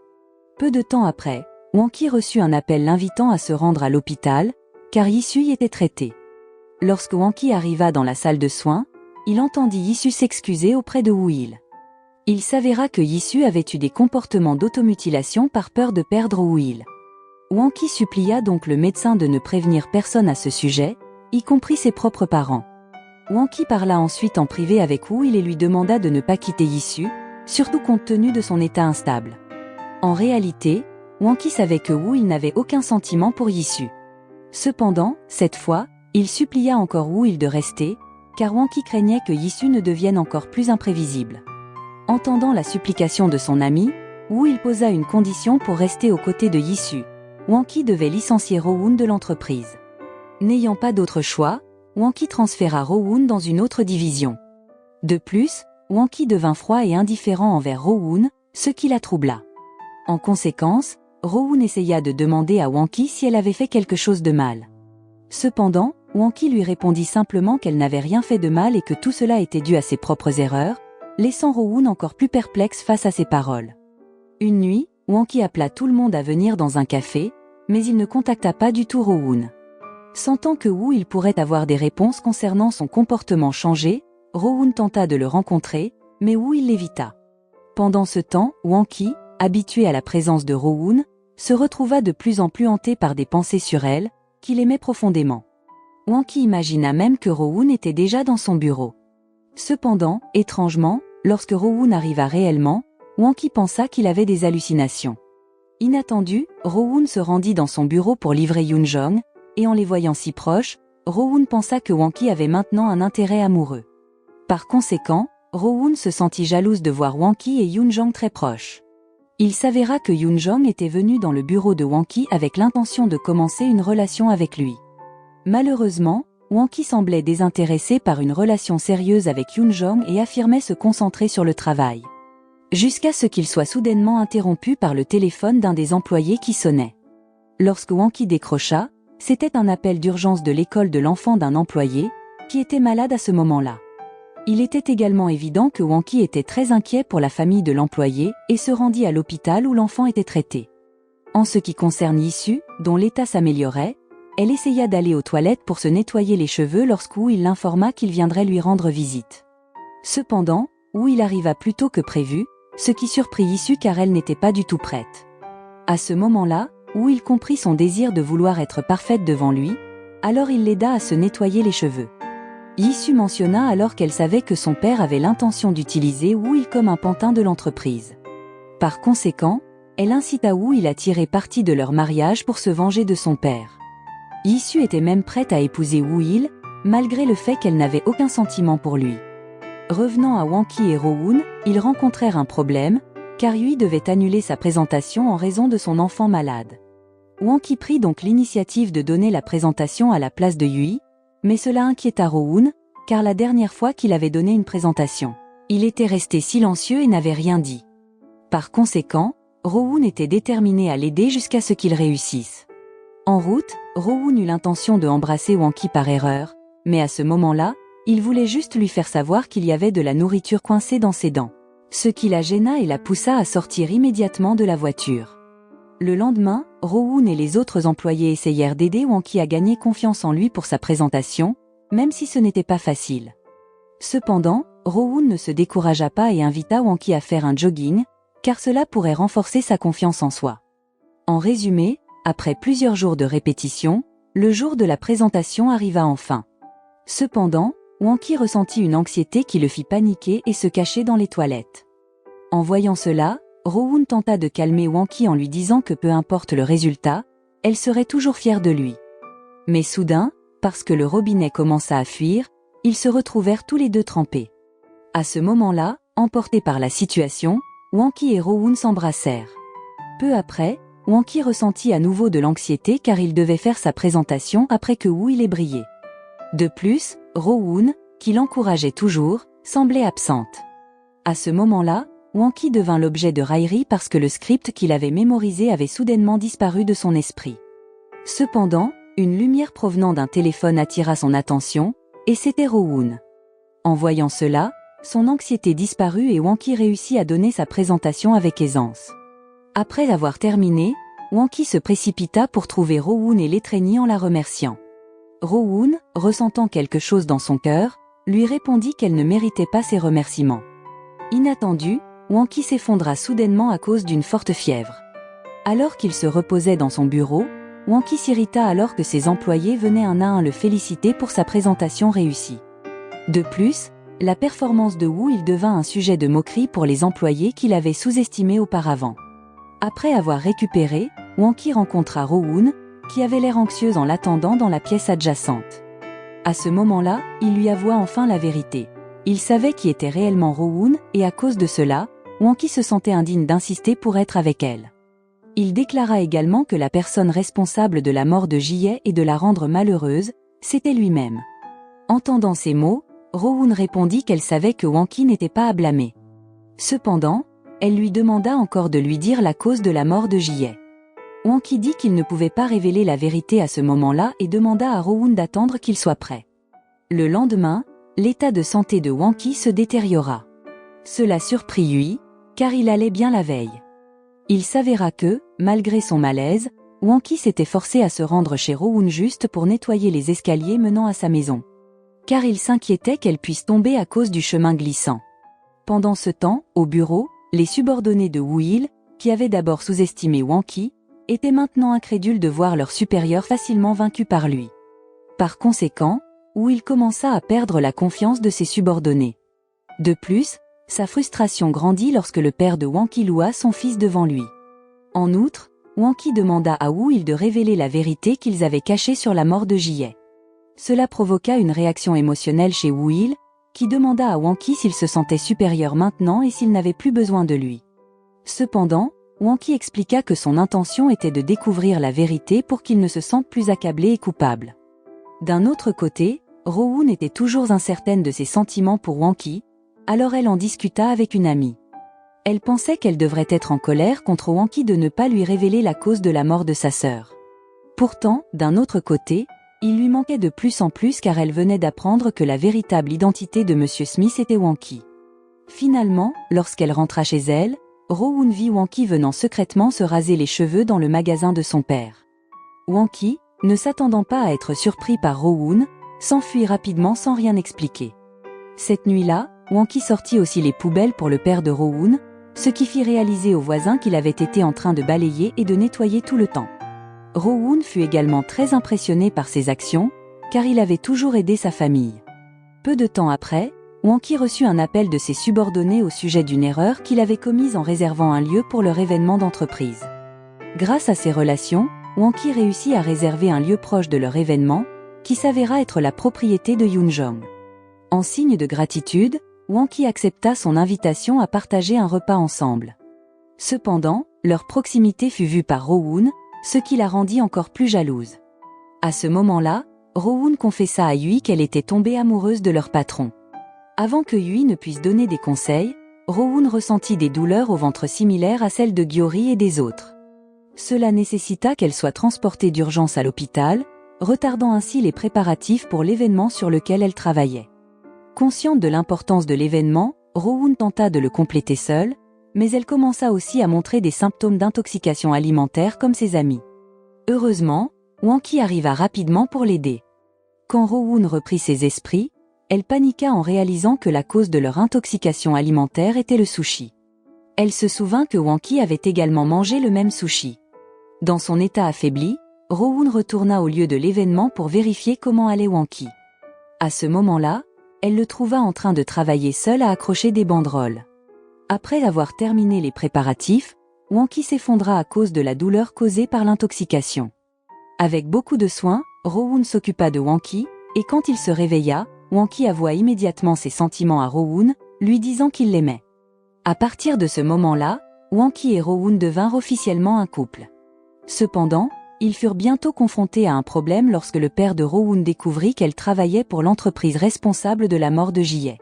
Peu de temps après, Wanki reçut un appel l'invitant à se rendre à l'hôpital, car Yisu y était traité. Lorsque Wanki arriva dans la salle de soins, il entendit Yisu s'excuser auprès de Woo-il. Il s'avéra que Yisu avait eu des comportements d'automutilation par peur de perdre Woo-il. Wanki supplia donc le médecin de ne prévenir personne à ce sujet, y compris ses propres parents. Wanki parla ensuite en privé avec Woo-il et lui demanda de ne pas quitter Yi-su, surtout compte tenu de son état instable. En réalité, Wanki savait que Woo-il n'avait aucun sentiment pour Yi-su. Cependant, cette fois, il supplia encore Woo-il de rester, car Wanki craignait que Yi-su ne devienne encore plus imprévisible. Entendant la supplication de son ami, Woo-il posa une condition pour rester aux côtés de Yi-su. Wanki devait licencier Ro-woon de l'entreprise. N'ayant pas d'autre choix, Wanki transféra Ro-woon dans une autre division. De plus, Wanki devint froid et indifférent envers Ro-woon, ce qui la troubla. En conséquence, Ro-woon essaya de demander à Wanki si elle avait fait quelque chose de mal. Cependant, Wanki lui répondit simplement qu'elle n'avait rien fait de mal et que tout cela était dû à ses propres erreurs, laissant Ro-woon encore plus perplexe face à ses paroles. Une nuit, Wanki appela tout le monde à venir dans un café, mais il ne contacta pas du tout Ro-woon. Sentant que Woo-il pourrait avoir des réponses concernant son comportement changé, Ro-woon tenta de le rencontrer, mais Woo-il l'évita. Pendant ce temps, Wanki, habitué à la présence de Ro-woon, se retrouva de plus en plus hanté par des pensées sur elle, qu'il aimait profondément. Wanki imagina même que Ro-woon était déjà dans son bureau. Cependant, étrangement, lorsque Ro-woon arriva réellement, Wanki pensa qu'il avait des hallucinations. Inattendu, Ro-woon se rendit dans son bureau pour livrer Yoon-jong, et en les voyant si proches, Ro-woon pensa que Wanki avait maintenant un intérêt amoureux. Par conséquent, Ro-woon se sentit jalouse de voir Wanki et Yoon-jong très proches. Il s'avéra que Yoon-jong était venu dans le bureau de Wanki avec l'intention de commencer une relation avec lui. Malheureusement, Wanki semblait désintéressé par une relation sérieuse avec Yoon-jong et affirmait se concentrer sur le travail. Jusqu'à ce qu'il soit soudainement interrompu par le téléphone d'un des employés qui sonnait. Lorsque Wanki décrocha, c'était un appel d'urgence de l'école de l'enfant d'un employé, qui était malade à ce moment-là. Il était également évident que Wanki était très inquiet pour la famille de l'employé et se rendit à l'hôpital où l'enfant était traité. En ce qui concerne Yi-su, dont l'état s'améliorait, elle essaya d'aller aux toilettes pour se nettoyer les cheveux lorsque Woo-il l'informa qu'il viendrait lui rendre visite. Cependant, Woo-il arriva plus tôt que prévu, ce qui surprit Yi-su car elle n'était pas du tout prête. À ce moment-là, Woo-il comprit son désir de vouloir être parfaite devant lui, alors il l'aida à se nettoyer les cheveux. Yi-su mentionna alors qu'elle savait que son père avait l'intention d'utiliser Woo-il comme un pantin de l'entreprise. Par conséquent, elle incita Woo-il à tirer parti de leur mariage pour se venger de son père. Yi-su était même prête à épouser Woo-il, malgré le fait qu'elle n'avait aucun sentiment pour lui. Revenant à Wanki et Ro-woon, ils rencontrèrent un problème, car Yui devait annuler sa présentation en raison de son enfant malade. Wanki prit donc l'initiative de donner la présentation à la place de Yui, mais cela inquiéta Ro-woon, car la dernière fois qu'il avait donné une présentation, il était resté silencieux et n'avait rien dit. Par conséquent, Ro-woon était déterminé à l'aider jusqu'à ce qu'il réussisse. En route, Ro-woon eut l'intention de embrasser Wanki par erreur, mais à ce moment-là, il voulait juste lui faire savoir qu'il y avait de la nourriture coincée dans ses dents, ce qui la gêna et la poussa à sortir immédiatement de la voiture. Le lendemain, Ro-woon et les autres employés essayèrent d'aider Wanki à gagner confiance en lui pour sa présentation, même si ce n'était pas facile. Cependant, Ro-woon ne se découragea pas et invita Wanki à faire un jogging, car cela pourrait renforcer sa confiance en soi. En résumé, après plusieurs jours de répétition, le jour de la présentation arriva enfin. Cependant, Wanki ressentit une anxiété qui le fit paniquer et se cacher dans les toilettes. En voyant cela, Ro-woon tenta de calmer Wanki en lui disant que peu importe le résultat, elle serait toujours fière de lui. Mais soudain, parce que le robinet commença à fuir, ils se retrouvèrent tous les deux trempés. À ce moment-là, emportés par la situation, Wanki et Ro-woon s'embrassèrent. Peu après, Wanki ressentit à nouveau de l'anxiété car il devait faire sa présentation après que Woo-il ait brillé. De plus, Ro-woon, qui l'encourageait toujours, semblait absente. À ce moment-là, Wanki devint l'objet de railleries parce que le script qu'il avait mémorisé avait soudainement disparu de son esprit. Cependant, une lumière provenant d'un téléphone attira son attention, et c'était Ro-woon. En voyant cela, son anxiété disparut et Wanki réussit à donner sa présentation avec aisance. Après avoir terminé, Wanki se précipita pour trouver Ro-woon et l'étreignit en la remerciant. Ro-woon, ressentant quelque chose dans son cœur, lui répondit qu'elle ne méritait pas ses remerciements. Inattendu, Wanki s'effondra soudainement à cause d'une forte fièvre. Alors qu'il se reposait dans son bureau, Wanki s'irrita alors que ses employés venaient un à un le féliciter pour sa présentation réussie. De plus, la performance de Woo-il devint un sujet de moquerie pour les employés qu'il avait sous-estimé auparavant. Après avoir récupéré, Wanki rencontra Rowoon, qui avait l'air anxieuse en l'attendant dans la pièce adjacente. À ce moment-là, il lui avoua enfin la vérité. Il savait qui était réellement Rowoon et à cause de cela, Wanki se sentait indigne d'insister pour être avec elle. Il déclara également que la personne responsable de la mort de Jie et de la rendre malheureuse, c'était lui-même. Entendant ces mots, Rowoon répondit qu'elle savait que Wanki n'était pas à blâmer. Cependant, elle lui demanda encore de lui dire la cause de la mort de Jie. Wanki dit qu'il ne pouvait pas révéler la vérité à ce moment-là et demanda à Rowoon d'attendre qu'il soit prêt. Le lendemain, l'état de santé de Wanki se détériora. Cela surprit Yui, car il allait bien la veille. Il s'avéra que, malgré son malaise, Wanki s'était forcé à se rendre chez Rowoon juste pour nettoyer les escaliers menant à sa maison. Car il s'inquiétait qu'elle puisse tomber à cause du chemin glissant. Pendant ce temps, au bureau, les subordonnés de Woo-il, qui avaient d'abord sous-estimé Wanki, étaient maintenant incrédules de voir leur supérieur facilement vaincu par lui. Par conséquent, Woo-il commença à perdre la confiance de ses subordonnés. De plus, sa frustration grandit lorsque le père de Wanki loua son fils devant lui. En outre, Wanki demanda à Woo-il de révéler la vérité qu'ils avaient cachée sur la mort de Jie. Cela provoqua une réaction émotionnelle chez Woo-il, qui demanda à Wanki s'il se sentait supérieur maintenant et s'il n'avait plus besoin de lui. Cependant, Wanki expliqua que son intention était de découvrir la vérité pour qu'il ne se sente plus accablé et coupable. D'un autre côté, Rowoon était toujours incertaine de ses sentiments pour Wanki, alors elle en discuta avec une amie. Elle pensait qu'elle devrait être en colère contre Wanki de ne pas lui révéler la cause de la mort de sa sœur. Pourtant, d'un autre côté, il lui manquait de plus en plus car elle venait d'apprendre que la véritable identité de Monsieur Smith était Wanki. Finalement, lorsqu'elle rentra chez elle, Rowoon vit Wanki venant secrètement se raser les cheveux dans le magasin de son père. Wanki, ne s'attendant pas à être surpris par Rowoon, s'enfuit rapidement sans rien expliquer. Cette nuit-là, Wanki sortit aussi les poubelles pour le père de Rowoon, ce qui fit réaliser aux voisins qu'il avait été en train de balayer et de nettoyer tout le temps. Rowoon fut également très impressionné par ses actions, car il avait toujours aidé sa famille. Peu de temps après, Wanki reçut un appel de ses subordonnés au sujet d'une erreur qu'il avait commise en réservant un lieu pour leur événement d'entreprise. Grâce à ses relations, Wanki réussit à réserver un lieu proche de leur événement, qui s'avéra être la propriété de Yoonjong. En signe de gratitude, Wanki accepta son invitation à partager un repas ensemble. Cependant, leur proximité fut vue par Rowoon, ce qui la rendit encore plus jalouse. À ce moment-là, Rowoon confessa à Yui qu'elle était tombée amoureuse de leur patron. Avant que Yui ne puisse donner des conseils, Rowoon ressentit des douleurs au ventre similaires à celles de Gyori et des autres. Cela nécessita qu'elle soit transportée d'urgence à l'hôpital, retardant ainsi les préparatifs pour l'événement sur lequel elle travaillait. Consciente de l'importance de l'événement, Rowoon tenta de le compléter seule, mais elle commença aussi à montrer des symptômes d'intoxication alimentaire comme ses amis. Heureusement, Wanki arriva rapidement pour l'aider. Quand Rowoon reprit ses esprits, elle paniqua en réalisant que la cause de leur intoxication alimentaire était le sushi. Elle se souvint que Wanki avait également mangé le même sushi. Dans son état affaibli, Rowoon retourna au lieu de l'événement pour vérifier comment allait Wanki. À ce moment-là, elle le trouva en train de travailler seul à accrocher des banderoles. Après avoir terminé les préparatifs, Wanki s'effondra à cause de la douleur causée par l'intoxication. Avec beaucoup de soin, Rowoon s'occupa de Wanki, et quand il se réveilla, Wanki avoua immédiatement ses sentiments à Rowoon, lui disant qu'il l'aimait. À partir de ce moment-là, Wanki et Rowoon devinrent officiellement un couple. Cependant, ils furent bientôt confrontés à un problème lorsque le père de Rowoon découvrit qu'elle travaillait pour l'entreprise responsable de la mort de Jie.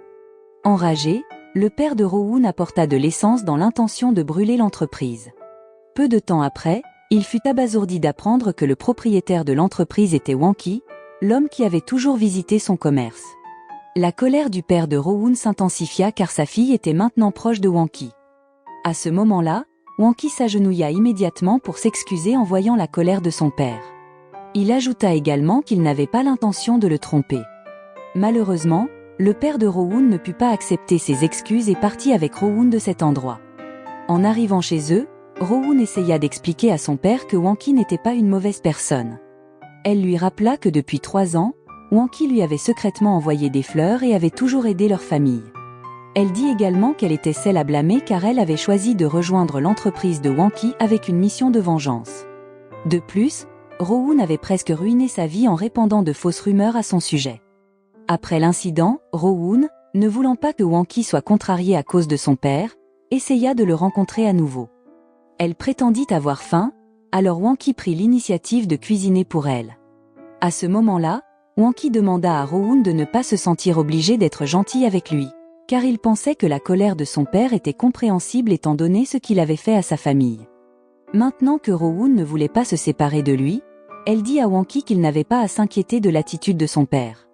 Enragé, le père de Rowoon apporta de l'essence dans l'intention de brûler l'entreprise. Peu de temps après, il fut abasourdi d'apprendre que le propriétaire de l'entreprise était Wanki, l'homme qui avait toujours visité son commerce. La colère du père de Rowoon s'intensifia car sa fille était maintenant proche de Wanki. À ce moment-là, Wanki s'agenouilla immédiatement pour s'excuser en voyant la colère de son père. Il ajouta également qu'il n'avait pas l'intention de le tromper. Malheureusement, le père de Rowoon ne put pas accepter ses excuses et partit avec Rowoon de cet endroit. En arrivant chez eux, Rowoon essaya d'expliquer à son père que Wanki n'était pas une mauvaise personne. Elle lui rappela que depuis 3 ans, Wanki lui avait secrètement envoyé des fleurs et avait toujours aidé leur famille. Elle dit également qu'elle était celle à blâmer car elle avait choisi de rejoindre l'entreprise de Wanki avec une mission de vengeance. De plus, Rowoon avait presque ruiné sa vie en répandant de fausses rumeurs à son sujet. Après l'incident, Rowoon, ne voulant pas que Wanki soit contrarié à cause de son père, essaya de le rencontrer à nouveau. Elle prétendit avoir faim, alors Wanki prit l'initiative de cuisiner pour elle. À ce moment-là, Wanki demanda à Rowoon de ne pas se sentir obligé d'être gentil avec lui, car il pensait que la colère de son père était compréhensible étant donné ce qu'il avait fait à sa famille. Maintenant que Rowoon ne voulait pas se séparer de lui, elle dit à Wanki qu'il n'avait pas à s'inquiéter de l'attitude de son père.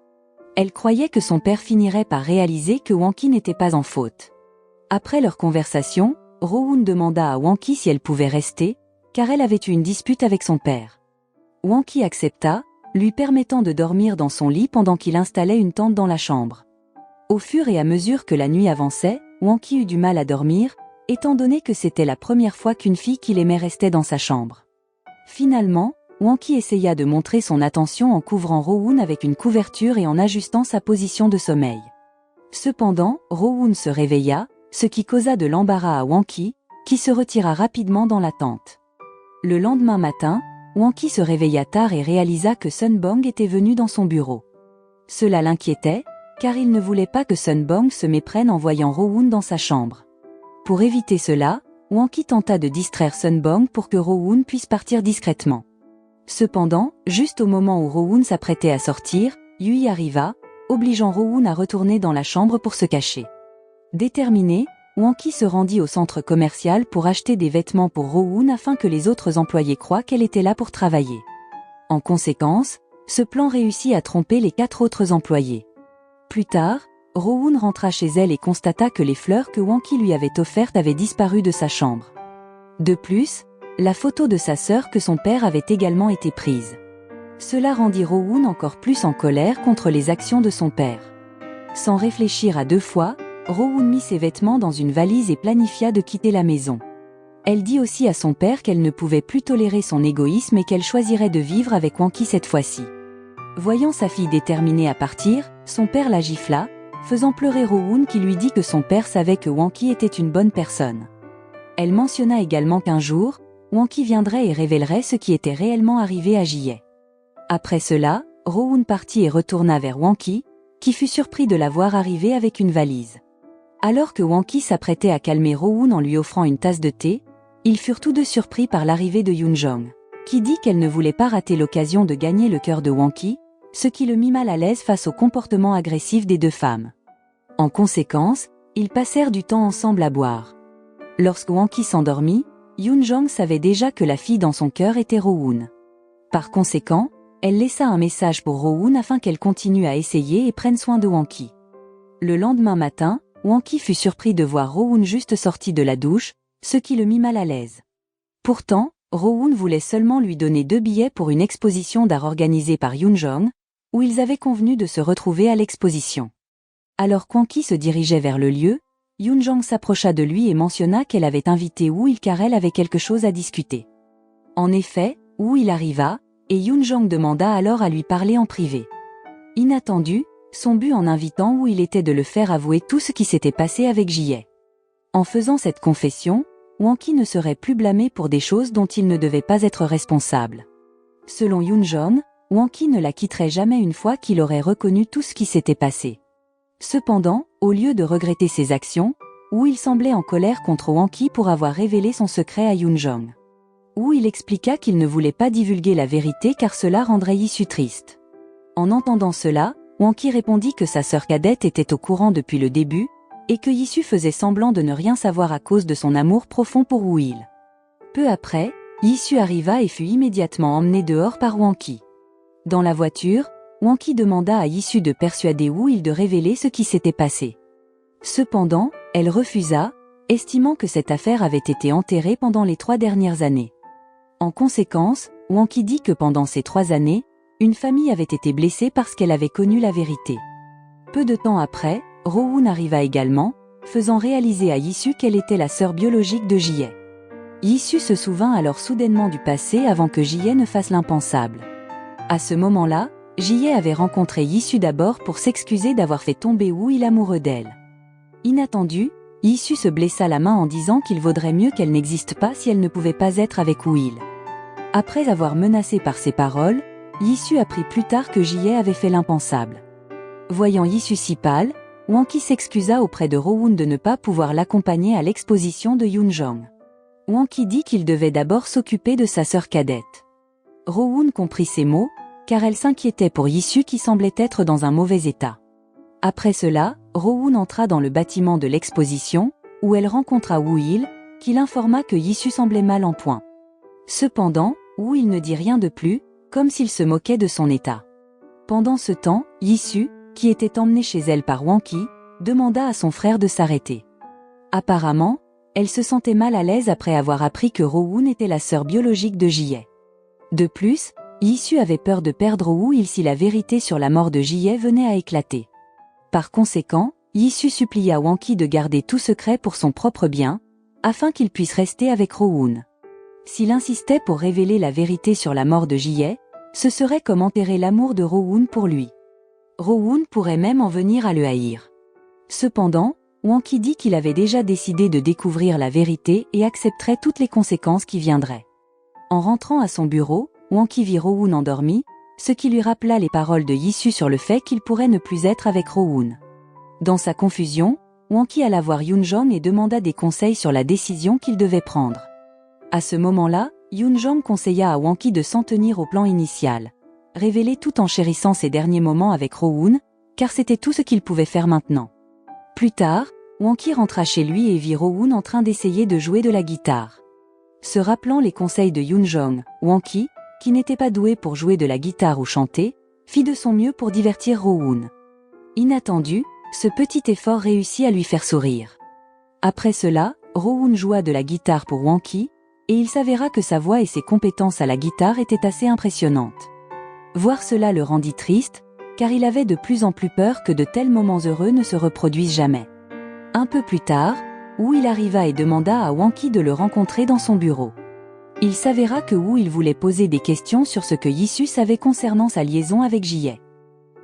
Elle croyait que son père finirait par réaliser que Wanki n'était pas en faute. Après leur conversation, Rowoon demanda à Wanki si elle pouvait rester, car elle avait eu une dispute avec son père. Wanki accepta, lui permettant de dormir dans son lit pendant qu'il installait une tente dans la chambre. Au fur et à mesure que la nuit avançait, Wanki eut du mal à dormir, étant donné que c'était la première fois qu'une fille qu'il aimait restait dans sa chambre. Finalement, Wanki essaya de montrer son attention en couvrant Rowoon avec une couverture et en ajustant sa position de sommeil. Cependant, Rowoon se réveilla, ce qui causa de l'embarras à Wanki, qui se retira rapidement dans la tente. Le lendemain matin, Wanki se réveilla tard et réalisa que Sunbong était venu dans son bureau. Cela l'inquiétait, car il ne voulait pas que Sunbong se méprenne en voyant Rowoon dans sa chambre. Pour éviter cela, Wanki tenta de distraire Sunbong pour que Rowoon puisse partir discrètement. Cependant, juste au moment où Rowoon s'apprêtait à sortir, Yui arriva, obligeant Rowoon à retourner dans la chambre pour se cacher. Déterminé, Wanki se rendit au centre commercial pour acheter des vêtements pour Rowoon afin que les autres employés croient qu'elle était là pour travailler. En conséquence, ce plan réussit à tromper les 4 autres employés. Plus tard, Rowoon rentra chez elle et constata que les fleurs que Wanki lui avait offertes avaient disparu de sa chambre. De plus, la photo de sa sœur que son père avait également été prise. Cela rendit Rowoon encore plus en colère contre les actions de son père. Sans réfléchir à 2 fois, Rowoon mit ses vêtements dans une valise et planifia de quitter la maison. Elle dit aussi à son père qu'elle ne pouvait plus tolérer son égoïsme et qu'elle choisirait de vivre avec Wanki cette fois-ci. Voyant sa fille déterminée à partir, son père la gifla, faisant pleurer Rowoon qui lui dit que son père savait que Wanki était une bonne personne. Elle mentionna également qu'un jour, Wanki viendrait et révélerait ce qui était réellement arrivé à Jie. Après cela, Rowoon partit et retourna vers Wanki, qui fut surpris de la voir arriver avec une valise. Alors que Wanki s'apprêtait à calmer Rowoon en lui offrant une tasse de thé, ils furent tous deux surpris par l'arrivée de Yoonjong, qui dit qu'elle ne voulait pas rater l'occasion de gagner le cœur de Wanki, ce qui le mit mal à l'aise face au comportement agressif des 2 femmes. En conséquence, ils passèrent du temps ensemble à boire. Lorsque Wanki s'endormit, Yoonjong savait déjà que la fille dans son cœur était Rowoon. Par conséquent, elle laissa un message pour Rowoon afin qu'elle continue à essayer et prenne soin de Wanki. Le lendemain matin, Wanki fut surpris de voir Rowoon juste sorti de la douche, ce qui le mit mal à l'aise. Pourtant, Rowoon voulait seulement lui donner 2 billets pour une exposition d'art organisée par Yoonjong, où ils avaient convenu de se retrouver à l'exposition. Alors qu'Wanki se dirigeait vers le lieu, Yoonjong s'approcha de lui et mentionna qu'elle avait invité Woo Il car elle avait quelque chose à discuter. En effet, Woo Il arriva, et Yoonjong demanda alors à lui parler en privé. Inattendu, son but en invitant Woo Il était de le faire avouer tout ce qui s'était passé avec Jie. En faisant cette confession, Wanki ne serait plus blâmé pour des choses dont il ne devait pas être responsable. Selon Yoonjong, Wanki ne la quitterait jamais une fois qu'il aurait reconnu tout ce qui s'était passé. Cependant, au lieu de regretter ses actions, Woo Il semblait en colère contre Wanki pour avoir révélé son secret à Yoonjong. Woo Il expliqua qu'il ne voulait pas divulguer la vérité car cela rendrait Yisu triste. En entendant cela, Wanki répondit que sa sœur cadette était au courant depuis le début, et que Yisu faisait semblant de ne rien savoir à cause de son amour profond pour Woo Il. Peu après, Yisu arriva et fut immédiatement emmené dehors par Wanki. Dans la voiture, Wanki demanda à Yisu de persuader Woo Il de révéler ce qui s'était passé. Cependant, elle refusa, estimant que cette affaire avait été enterrée pendant les 3 dernières années. En conséquence, Wanki dit que pendant ces 3 années, une famille avait été blessée parce qu'elle avait connu la vérité. Peu de temps après, Rowoon arriva également, faisant réaliser à Yisu qu'elle était la sœur biologique de Jie. Yisu se souvint alors soudainement du passé avant que Jie ne fasse l'impensable. À ce moment-là, Jie avait rencontré Yisu d'abord pour s'excuser d'avoir fait tomber Wu-il amoureux d'elle. Inattendu, Yisu se blessa la main en disant qu'il vaudrait mieux qu'elle n'existe pas si elle ne pouvait pas être avec Wu-il. Après avoir menacé par ses paroles, Yisu apprit plus tard que Jie avait fait l'impensable. Voyant Yisu si pâle, Wanki s'excusa auprès de Rowoon de ne pas pouvoir l'accompagner à l'exposition de Yoonjong. Wanki dit qu'il devait d'abord s'occuper de sa sœur cadette. Rowoon comprit ces mots, car elle s'inquiétait pour Yisu qui semblait être dans un mauvais état. Après cela, Rowoon entra dans le bâtiment de l'exposition, où elle rencontra Wu-il, qui l'informa que Yisu semblait mal en point. Cependant, Wu-il ne dit rien de plus, comme s'il se moquait de son état. Pendant ce temps, Yisu, qui était emmenée chez elle par Wanki, demanda à son frère de s'arrêter. Apparemment, elle se sentait mal à l'aise après avoir appris que Rowoon était la sœur biologique de Jie. De plus, Yisu avait peur de perdre Wu-il si la vérité sur la mort de Jie venait à éclater. Par conséquent, Yisu supplia Wanki de garder tout secret pour son propre bien, afin qu'il puisse rester avec Rowoon. S'il insistait pour révéler la vérité sur la mort de Jie, ce serait comme enterrer l'amour de Rowoon pour lui. Rowoon pourrait même en venir à le haïr. Cependant, Wanki dit qu'il avait déjà décidé de découvrir la vérité et accepterait toutes les conséquences qui viendraient. En rentrant à son bureau, Wanki vit Rowoon endormi, ce qui lui rappela les paroles de Yisu sur le fait qu'il pourrait ne plus être avec Rowoon. Dans sa confusion, Wanki alla voir Yoonjong et demanda des conseils sur la décision qu'il devait prendre. À ce moment-là, Yoonjong conseilla à Wanki de s'en tenir au plan initial, révéler tout en chérissant ses derniers moments avec Rowoon, car c'était tout ce qu'il pouvait faire maintenant. Plus tard, Wanki rentra chez lui et vit Rowoon en train d'essayer de jouer de la guitare. Se rappelant les conseils de Yoonjong, Wanki, qui n'était pas doué pour jouer de la guitare ou chanter, fit de son mieux pour divertir Rowoon. Inattendu, ce petit effort réussit à lui faire sourire. Après cela, Rowoon joua de la guitare pour Wanki, et il s'avéra que sa voix et ses compétences à la guitare étaient assez impressionnantes. Voir cela le rendit triste, car il avait de plus en plus peur que de tels moments heureux ne se reproduisent jamais. Un peu plus tard, Wu-il arriva et demanda à Wanki de le rencontrer dans son bureau. Il s'avéra que Wu-il voulait poser des questions sur ce que Yisu savait concernant sa liaison avec Jie.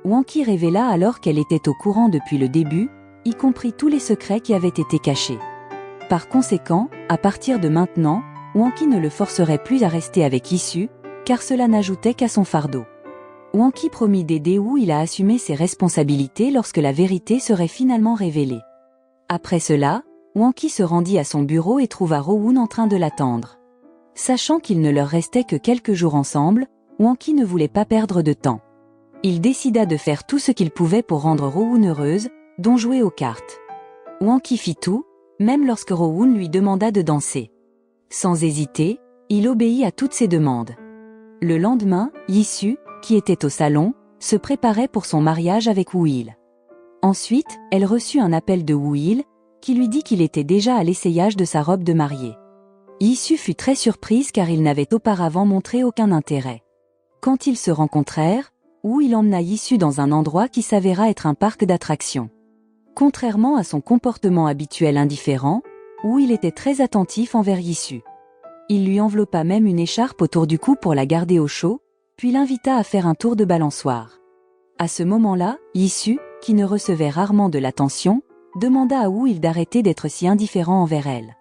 Wanki révéla alors qu'elle était au courant depuis le début, y compris tous les secrets qui avaient été cachés. Par conséquent, à partir de maintenant, Wanki ne le forcerait plus à rester avec Yisu, car cela n'ajoutait qu'à son fardeau. Wanki promit d'aider Wu-il à assumer ses responsabilités lorsque la vérité serait finalement révélée. Après cela, Wanki se rendit à son bureau et trouva Rowoon en train de l'attendre. Sachant qu'il ne leur restait que quelques jours ensemble, Wanki ne voulait pas perdre de temps. Il décida de faire tout ce qu'il pouvait pour rendre Rowoon heureuse, dont jouer aux cartes. Wanki fit tout, même lorsque Rowoon lui demanda de danser. Sans hésiter, il obéit à toutes ses demandes. Le lendemain, Yisu, qui était au salon, se préparait pour son mariage avec Wu-il. Ensuite, elle reçut un appel de Wu-il, qui lui dit qu'il était déjà à l'essayage de sa robe de mariée. Yisu fut très surprise car il n'avait auparavant montré aucun intérêt. Quand ils se rencontrèrent, Wu-il emmena Yisu dans un endroit qui s'avéra être un parc d'attractions. Contrairement à son comportement habituel indifférent, Wu-il était très attentif envers Yisu. Il lui enveloppa même une écharpe autour du cou pour la garder au chaud, puis l'invita à faire un tour de balançoire. À ce moment-là, Yisu, qui ne recevait rarement de l'attention, demanda à Wu-il d'arrêter d'être si indifférent envers elle.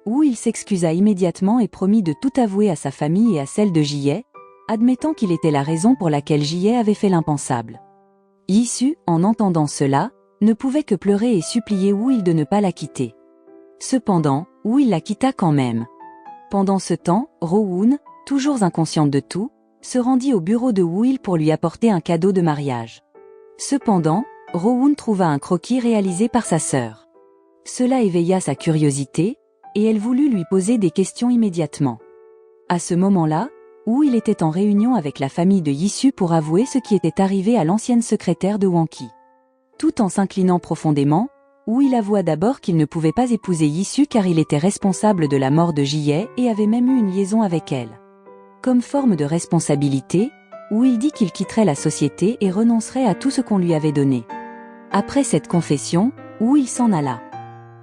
Wu-il s'excusa immédiatement et promit de tout avouer à sa famille et à celle de Jie, admettant qu'il était la raison pour laquelle Jie avait fait l'impensable. Yisu, en entendant cela, ne pouvait que pleurer et supplier Wu-il de ne pas la quitter. Cependant, Wu-il la quitta quand même. Pendant ce temps, Rowoon, toujours inconsciente de tout, se rendit au bureau de Wu-il pour lui apporter un cadeau de mariage. Cependant, Rowoon trouva un croquis réalisé par sa sœur. Cela éveilla sa curiosité, et elle voulut lui poser des questions immédiatement. À ce moment-là, Wu-il était en réunion avec la famille de Yisu pour avouer ce qui était arrivé à l'ancienne secrétaire de Wanki. Tout en s'inclinant profondément, Wu-il avoua d'abord qu'il ne pouvait pas épouser Yisu car il était responsable de la mort de Jie et avait même eu une liaison avec elle. Comme forme de responsabilité, Wu-il dit qu'il quitterait la société et renoncerait à tout ce qu'on lui avait donné. Après cette confession, Wu-il s'en alla.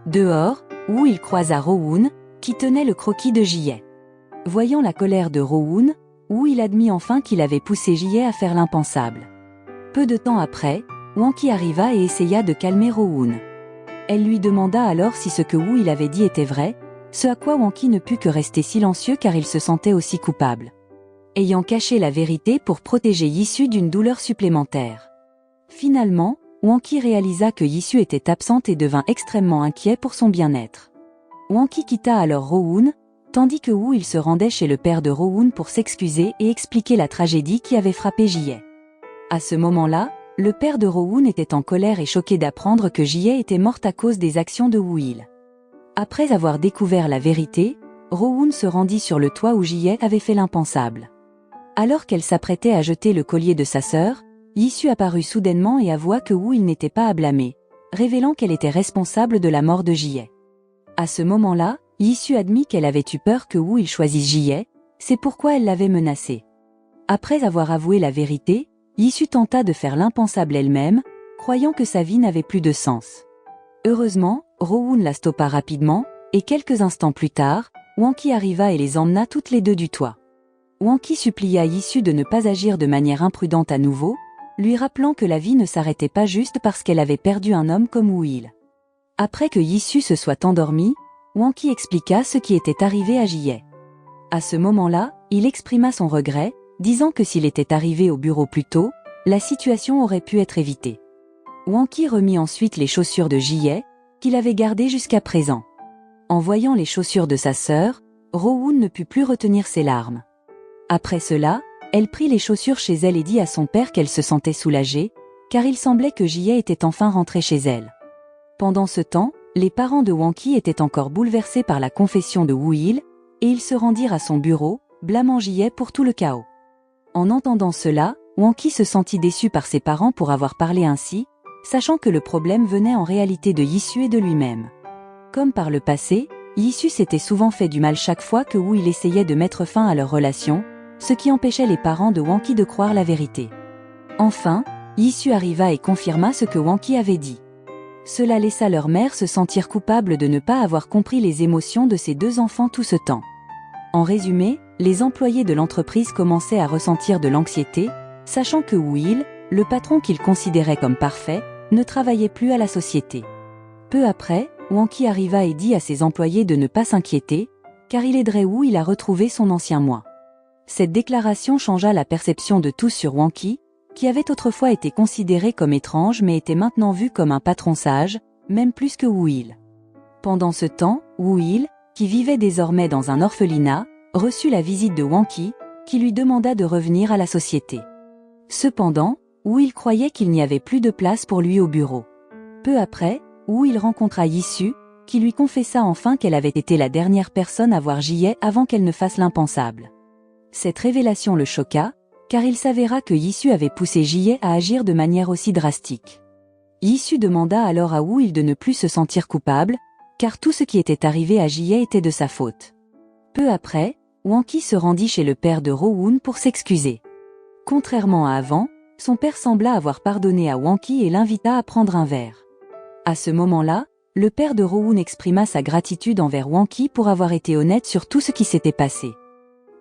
Dehors, Wu-il croisa Rowoon, qui tenait le croquis de Jie. Voyant la colère de Rowoon, il admit enfin qu'il avait poussé Jie à faire l'impensable. Peu de temps après, Wanki arriva et essaya de calmer Rowoon. Elle lui demanda alors si ce que il avait dit était vrai, ce à quoi Wanki ne put que rester silencieux car il se sentait aussi coupable. Ayant caché la vérité pour protéger Yisu d'une douleur supplémentaire. Finalement, Wanki réalisa que Yisu était absente et devint extrêmement inquiet pour son bien-être. Wanki quitta alors Rowoon, tandis que il se rendait chez le père de Rowoon pour s'excuser et expliquer la tragédie qui avait frappé Jie. À ce moment-là, le père de Rowoon était en colère et choqué d'apprendre que Jie était morte à cause des actions de Woo-il. Après avoir découvert la vérité, Rowoon se rendit sur le toit où Jie avait fait l'impensable. Alors qu'elle s'apprêtait à jeter le collier de sa sœur, Yisu apparut soudainement et avoua que il n'était pas à blâmer, révélant qu'elle était responsable de la mort de Jie. À ce moment-là, Yisu admit qu'elle avait eu peur que il choisisse Jie, c'est pourquoi elle l'avait menacé. Après avoir avoué la vérité, Yisu tenta de faire l'impensable elle-même, croyant que sa vie n'avait plus de sens. Heureusement, Rowoon la stoppa rapidement, et quelques instants plus tard, Wanki arriva et les emmena toutes les deux du toit. Wanki supplia Yisu de ne pas agir de manière imprudente à nouveau, lui rappelant que la vie ne s'arrêtait pas juste parce qu'elle avait perdu un homme comme Woo-il. Après que Yisu se soit endormi, Wanki expliqua ce qui était arrivé à Jie. À ce moment-là, il exprima son regret, disant que s'il était arrivé au bureau plus tôt, la situation aurait pu être évitée. Wanki remit ensuite les chaussures de Jie, qu'il avait gardées jusqu'à présent. En voyant les chaussures de sa sœur, Rowoon ne put plus retenir ses larmes. Après cela, elle prit les chaussures chez elle et dit à son père qu'elle se sentait soulagée, car il semblait que Jie était enfin rentrée chez elle. Pendant ce temps, les parents de Wanki étaient encore bouleversés par la confession de Woo-il, et ils se rendirent à son bureau, blâmant Jie pour tout le chaos. En entendant cela, Wanki se sentit déçu par ses parents pour avoir parlé ainsi, sachant que le problème venait en réalité de Yisu et de lui-même. Comme par le passé, Yisu s'était souvent fait du mal chaque fois que il essayait de mettre fin à leur relation, ce qui empêchait les parents de Wanki de croire la vérité. Enfin, Yisu arriva et confirma ce que Wanki avait dit. Cela laissa leur mère se sentir coupable de ne pas avoir compris les émotions de ses deux enfants tout ce temps. En résumé, les employés de l'entreprise commençaient à ressentir de l'anxiété, sachant que Woo-il, le patron qu'ils considéraient comme parfait, ne travaillait plus à la société. Peu après, Wanki arriva et dit à ses employés de ne pas s'inquiéter, car il aiderait Woo-il à retrouver son ancien moi. Cette déclaration changea la perception de tous sur Wanki, qui avait autrefois été considéré comme étrange mais était maintenant vu comme un patron sage, même plus que Woo-il. Pendant ce temps, Woo-il, qui vivait désormais dans un orphelinat, reçut la visite de Wanki, qui lui demanda de revenir à la société. Cependant, Woo-il croyait qu'il n'y avait plus de place pour lui au bureau. Peu après, il rencontra Yisu, qui lui confessa enfin qu'elle avait été la dernière personne à voir Jie avant qu'elle ne fasse l'impensable. Cette révélation le choqua, car il s'avéra que Yisu avait poussé Jie à agir de manière aussi drastique. Yisu demanda alors à Woo-il de ne plus se sentir coupable, car tout ce qui était arrivé à Jie était de sa faute. Peu après, Wanki se rendit chez le père de Rowoon pour s'excuser. Contrairement à avant, son père sembla avoir pardonné à Wanki et l'invita à prendre un verre. À ce moment-là, le père de Rowoon exprima sa gratitude envers Wanki pour avoir été honnête sur tout ce qui s'était passé.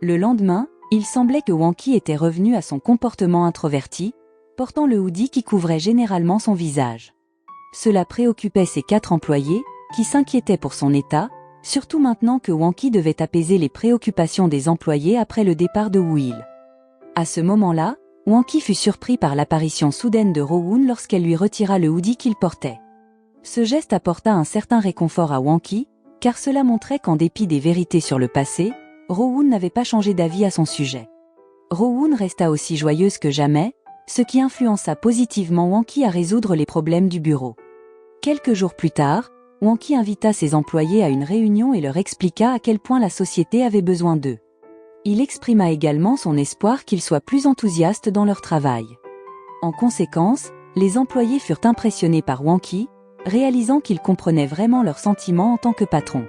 Le lendemain, il semblait que Wanki était revenu à son comportement introverti, portant le hoodie qui couvrait généralement son visage. Cela préoccupait ses 4 employés, qui s'inquiétaient pour son état, surtout maintenant que Wanki devait apaiser les préoccupations des employés après le départ de Woo-il. À ce moment-là, Wanki fut surpris par l'apparition soudaine de Rowoon lorsqu'elle lui retira le hoodie qu'il portait. Ce geste apporta un certain réconfort à Wanki, car cela montrait qu'en dépit des vérités sur le passé, Rowoon n'avait pas changé d'avis à son sujet. Rowoon resta aussi joyeuse que jamais, ce qui influença positivement Wanki à résoudre les problèmes du bureau. Quelques jours plus tard, Wanki invita ses employés à une réunion et leur expliqua à quel point la société avait besoin d'eux. Il exprima également son espoir qu'ils soient plus enthousiastes dans leur travail. En conséquence, les employés furent impressionnés par Wanki, réalisant qu'il comprenait vraiment leurs sentiments en tant que patron.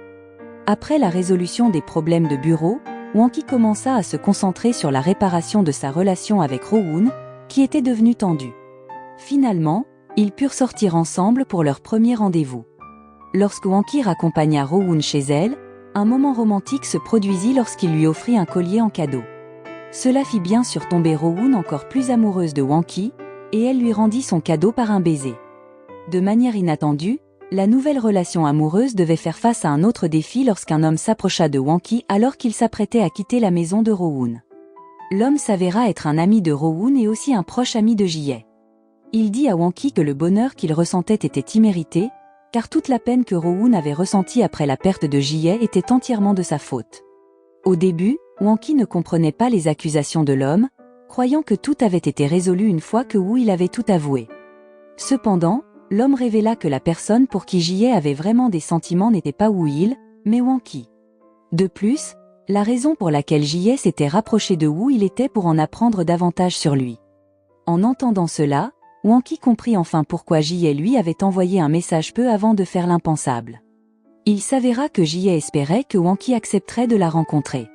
Après la résolution des problèmes de bureau, Wanki commença à se concentrer sur la réparation de sa relation avec Rowoon, qui était devenue tendue. Finalement, ils purent sortir ensemble pour leur premier rendez-vous. Lorsque Wanki raccompagna Rowoon chez elle, un moment romantique se produisit lorsqu'il lui offrit un collier en cadeau. Cela fit bien sûr tomber Rowoon encore plus amoureuse de Hwan-ki, et elle lui rendit son cadeau par un baiser. De manière inattendue, la nouvelle relation amoureuse devait faire face à un autre défi lorsqu'un homme s'approcha de Hwan-ki alors qu'il s'apprêtait à quitter la maison de Rowoon. L'homme s'avéra être un ami de Rowoon et aussi un proche ami de Ji-hye. Il dit à Hwan-ki que le bonheur qu'il ressentait était immérité, car toute la peine que Rowoon avait ressentie après la perte de Ji-hye était entièrement de sa faute. Au début, Hwan-ki ne comprenait pas les accusations de l'homme, croyant que tout avait été résolu une fois que Woo-il avait tout avoué. Cependant, l'homme révéla que la personne pour qui Ji-hye avait vraiment des sentiments n'était pas Woo-il, mais Hwan-ki. De plus, la raison pour laquelle Ji-hye s'était rapproché de Woo-il était pour en apprendre davantage sur lui. En entendant cela, Hwan-ki comprit enfin pourquoi Ji-hye lui avait envoyé un message peu avant de faire l'impensable. Il s'avéra que Ji-hye espérait que Hwan-ki accepterait de la rencontrer.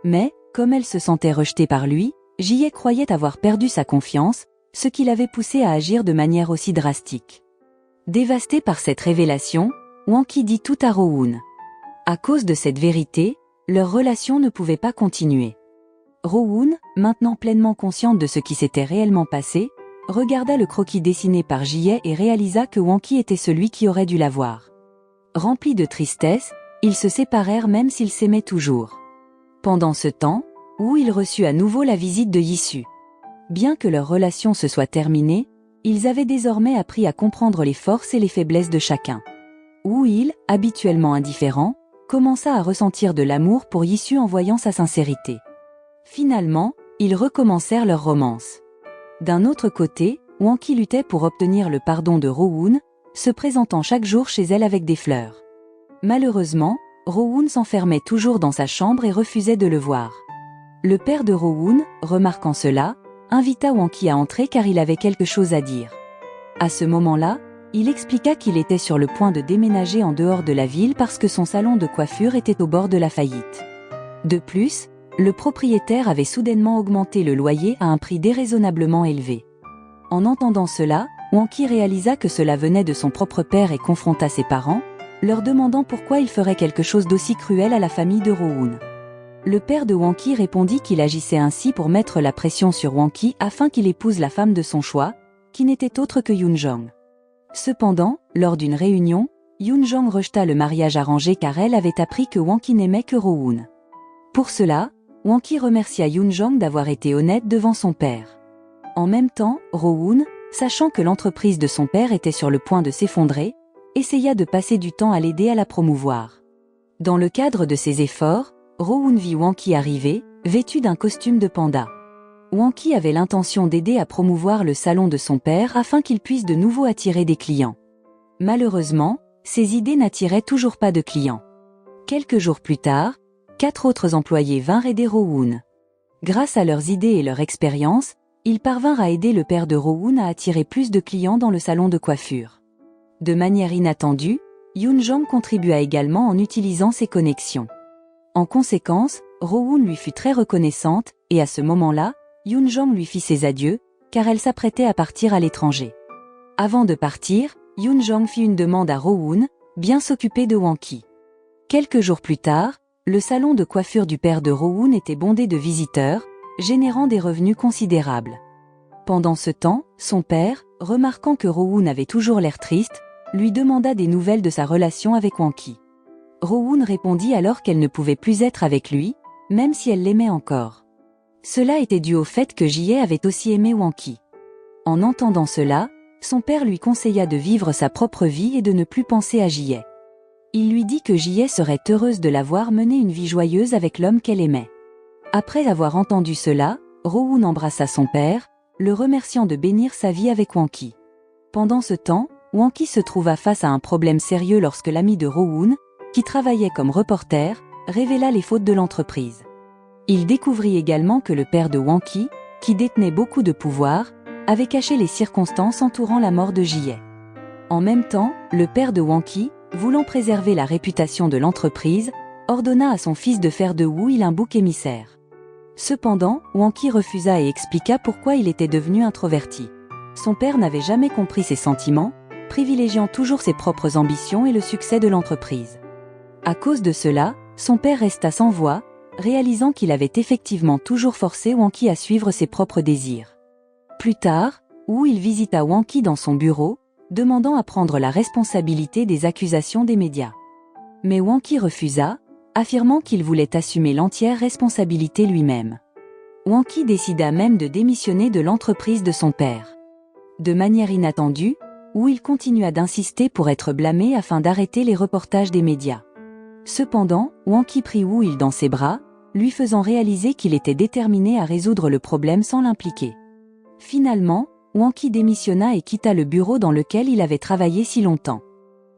Mais, comme elle se sentait rejetée par lui, Ji-hye croyait avoir perdu sa confiance, ce qui l'avait poussé à agir de manière aussi drastique. Dévasté par cette révélation, Hwan-ki dit tout à Rowoon. À cause de cette vérité, leur relation ne pouvait pas continuer. Rowoon, maintenant pleinement consciente de ce qui s'était réellement passé, regarda le croquis dessiné par Ji-hye et réalisa que Hwan-ki était celui qui aurait dû l'avoir. Remplis de tristesse, ils se séparèrent même s'ils s'aimaient toujours. Pendant ce temps, Woo-il reçut à nouveau la visite de Yi-su. Bien que leur relation se soit terminée, ils avaient désormais appris à comprendre les forces et les faiblesses de chacun. Woo-il, habituellement indifférent, commença à ressentir de l'amour pour Yi-su en voyant sa sincérité. Finalement, ils recommencèrent leur romance. D'un autre côté, Hwan-ki luttait pour obtenir le pardon de Rowoon, se présentant chaque jour chez elle avec des fleurs. Malheureusement, Rowoon s'enfermait toujours dans sa chambre et refusait de le voir. Le père de Rowoon, remarquant cela, invita Hwan-ki à entrer car il avait quelque chose à dire. À ce moment-là, il expliqua qu'il était sur le point de déménager en dehors de la ville parce que son salon de coiffure était au bord de la faillite. De plus, le propriétaire avait soudainement augmenté le loyer à un prix déraisonnablement élevé. En entendant cela, Hwan-ki réalisa que cela venait de son propre père et confronta ses parents, leur demandant pourquoi il ferait quelque chose d'aussi cruel à la famille de Rowoon. Le père de Hwan-ki répondit qu'il agissait ainsi pour mettre la pression sur Hwan-ki afin qu'il épouse la femme de son choix, qui n'était autre que Yoon-jong. Cependant, lors d'une réunion, Yoon-jong rejeta le mariage arrangé car elle avait appris que Hwan-ki n'aimait que Rowoon. Pour cela, Hwan-ki remercia Yoon-jong d'avoir été honnête devant son père. En même temps, Rowoon, sachant que l'entreprise de son père était sur le point de s'effondrer, essaya de passer du temps à l'aider à la promouvoir. Dans le cadre de ses efforts, Rowoon vit Hwan-ki arriver, vêtu d'un costume de panda. Hwan-ki avait l'intention d'aider à promouvoir le salon de son père afin qu'il puisse de nouveau attirer des clients. Malheureusement, ses idées n'attiraient toujours pas de clients. Quelques jours plus tard, 4 autres employés vinrent aider Rowoon. Grâce à leurs idées et leur expérience, ils parvinrent à aider le père de Rowoon à attirer plus de clients dans le salon de coiffure. De manière inattendue, Yoon-jong contribua également en utilisant ses connexions. En conséquence, Rowoon lui fut très reconnaissante, et à ce moment-là, Yoon-jong lui fit ses adieux, car elle s'apprêtait à partir à l'étranger. Avant de partir, Yoon-jong fit une demande à Rowoon, bien s'occuper de Hwan-ki. Quelques jours plus tard, le salon de coiffure du père de Rowoon était bondé de visiteurs, générant des revenus considérables. Pendant ce temps, son père, remarquant que Rowoon avait toujours l'air triste, lui demanda des nouvelles de sa relation avec Hwan-ki. Rowoon répondit alors qu'elle ne pouvait plus être avec lui, même si elle l'aimait encore. Cela était dû au fait que Ji-hye avait aussi aimé Hwan-ki. En entendant cela, son père lui conseilla de vivre sa propre vie et de ne plus penser à Ji-hye. Il lui dit que Ji-hye serait heureuse de la voir mener une vie joyeuse avec l'homme qu'elle aimait. Après avoir entendu cela, Rowoon embrassa son père, le remerciant de bénir sa vie avec Hwan-ki. Pendant ce temps, Hwan-ki se trouva face à un problème sérieux lorsque l'ami de Rowoon, qui travaillait comme reporter, révéla les fautes de l'entreprise. Il découvrit également que le père de Hwan-ki, qui détenait beaucoup de pouvoir, avait caché les circonstances entourant la mort de Ji-hye. En même temps, le père de Hwan-ki, voulant préserver la réputation de l'entreprise, ordonna à son fils de faire de Woo-il un bouc émissaire. Cependant, Hwan-ki refusa et expliqua pourquoi il était devenu introverti. Son père n'avait jamais compris ses sentiments, privilégiant toujours ses propres ambitions et le succès de l'entreprise. À cause de cela, son père resta sans voix, réalisant qu'il avait effectivement toujours forcé Wanki à suivre ses propres désirs. Plus tard, Wu il visita Wanki dans son bureau, demandant à prendre la responsabilité des accusations des médias. Mais Wanki refusa, affirmant qu'il voulait assumer l'entière responsabilité lui-même. Wanki décida même de démissionner de l'entreprise de son père. De manière inattendue, Wu il continua d'insister pour être blâmé afin d'arrêter les reportages des médias. Cependant, Wanki prit Wu il dans ses bras, lui faisant réaliser qu'il était déterminé à résoudre le problème sans l'impliquer. Finalement, Wanki démissionna et quitta le bureau dans lequel il avait travaillé si longtemps.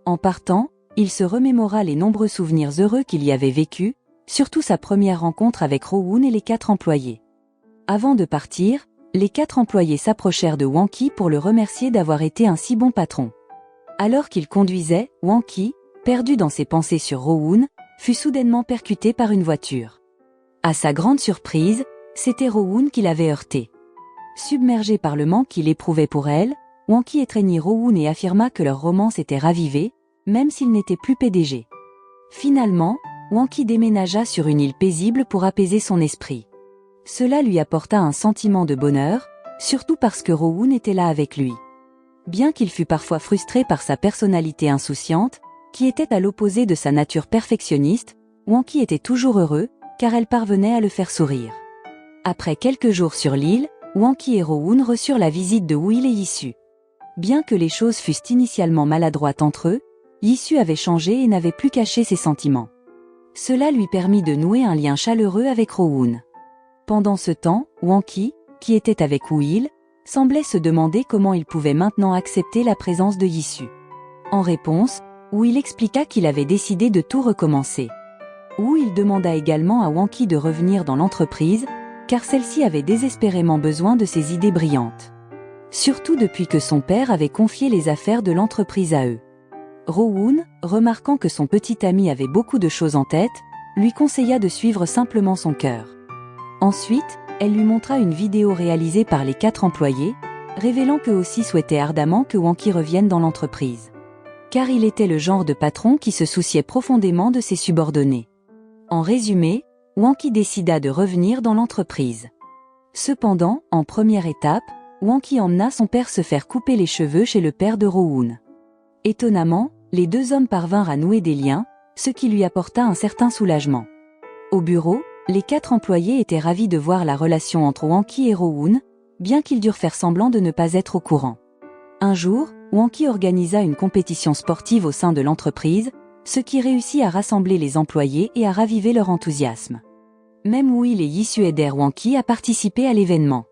En partant, il se remémora les nombreux souvenirs heureux qu'il y avait vécus, surtout sa première rencontre avec Rowoon et les 4 employés. Avant de partir, les 4 employés s'approchèrent de Wanki pour le remercier d'avoir été un si bon patron. Alors qu'il conduisait, Wanki, perdu dans ses pensées sur Rowoon, fut soudainement percuté par une voiture. À sa grande surprise, c'était Rowoon qui l'avait heurté. Submergé par le manque qu'il éprouvait pour elle, Wanki étreignit Rowoon et affirma que leur romance était ravivée, même s'il n'était plus PDG. Finalement, Wanki déménagea sur une île paisible pour apaiser son esprit. Cela lui apporta un sentiment de bonheur, surtout parce que Rowoon était là avec lui. Bien qu'il fût parfois frustré par sa personnalité insouciante, qui était à l'opposé de sa nature perfectionniste, Wanki était toujours heureux, car elle parvenait à le faire sourire. Après quelques jours sur l'île, Wanki et Rowoon reçurent la visite de Will et Yisu. Bien que les choses fussent initialement maladroites entre eux, Yisu avait changé et n'avait plus caché ses sentiments. Cela lui permit de nouer un lien chaleureux avec Rowoon. Pendant ce temps, Wanki, qui était avec Will, semblait se demander comment il pouvait maintenant accepter la présence de Yisu. En réponse, Will expliqua qu'il avait décidé de tout recommencer. Will demanda également à Wanki de revenir dans l'entreprise, car celle-ci avait désespérément besoin de ses idées brillantes. Surtout depuis que son père avait confié les affaires de l'entreprise à eux. Rowoon, remarquant que son petit ami avait beaucoup de choses en tête, lui conseilla de suivre simplement son cœur. Ensuite, elle lui montra une vidéo réalisée par les 4 employés, révélant qu'eux aussi souhaitaient ardemment que Wanki revienne dans l'entreprise. Car il était le genre de patron qui se souciait profondément de ses subordonnés. En résumé, Wanki décida de revenir dans l'entreprise. Cependant, en première étape, Wanki emmena son père se faire couper les cheveux chez le père de Rowoon. Étonnamment, les 2 hommes parvinrent à nouer des liens, ce qui lui apporta un certain soulagement. Au bureau, les 4 employés étaient ravis de voir la relation entre Wanki et Rowoon, bien qu'ils durent faire semblant de ne pas être au courant. Un jour, Wanki organisa une compétition sportive au sein de l'entreprise, ce qui réussit à rassembler les employés et à raviver leur enthousiasme. Même Will et Yisu aidèrent Wanki à participer à l'événement.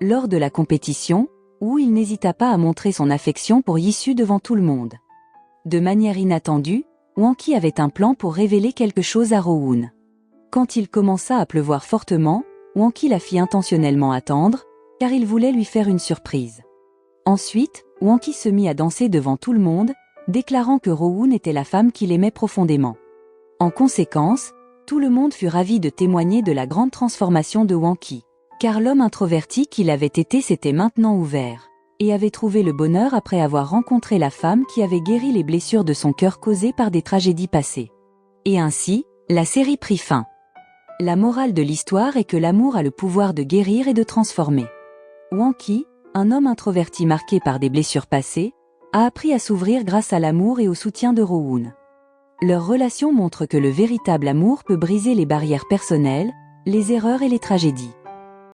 Lors de la compétition, Will n'hésita pas à montrer son affection pour Yisu devant tout le monde. De manière inattendue, Wanki avait un plan pour révéler quelque chose à Rowoon. Quand il commença à pleuvoir fortement, Wanki la fit intentionnellement attendre, car il voulait lui faire une surprise. Ensuite, Wanki se mit à danser devant tout le monde, déclarant que Rowoon était la femme qu'il aimait profondément. En conséquence, tout le monde fut ravi de témoigner de la grande transformation de Wanki, car l'homme introverti qu'il avait été s'était maintenant ouvert, et avait trouvé le bonheur après avoir rencontré la femme qui avait guéri les blessures de son cœur causées par des tragédies passées. Et ainsi, la série prit fin. La morale de l'histoire est que l'amour a le pouvoir de guérir et de transformer. Wanki, un homme introverti marqué par des blessures passées, a appris à s'ouvrir grâce à l'amour et au soutien de Rowoon. Leur relation montre que le véritable amour peut briser les barrières personnelles, les erreurs et les tragédies.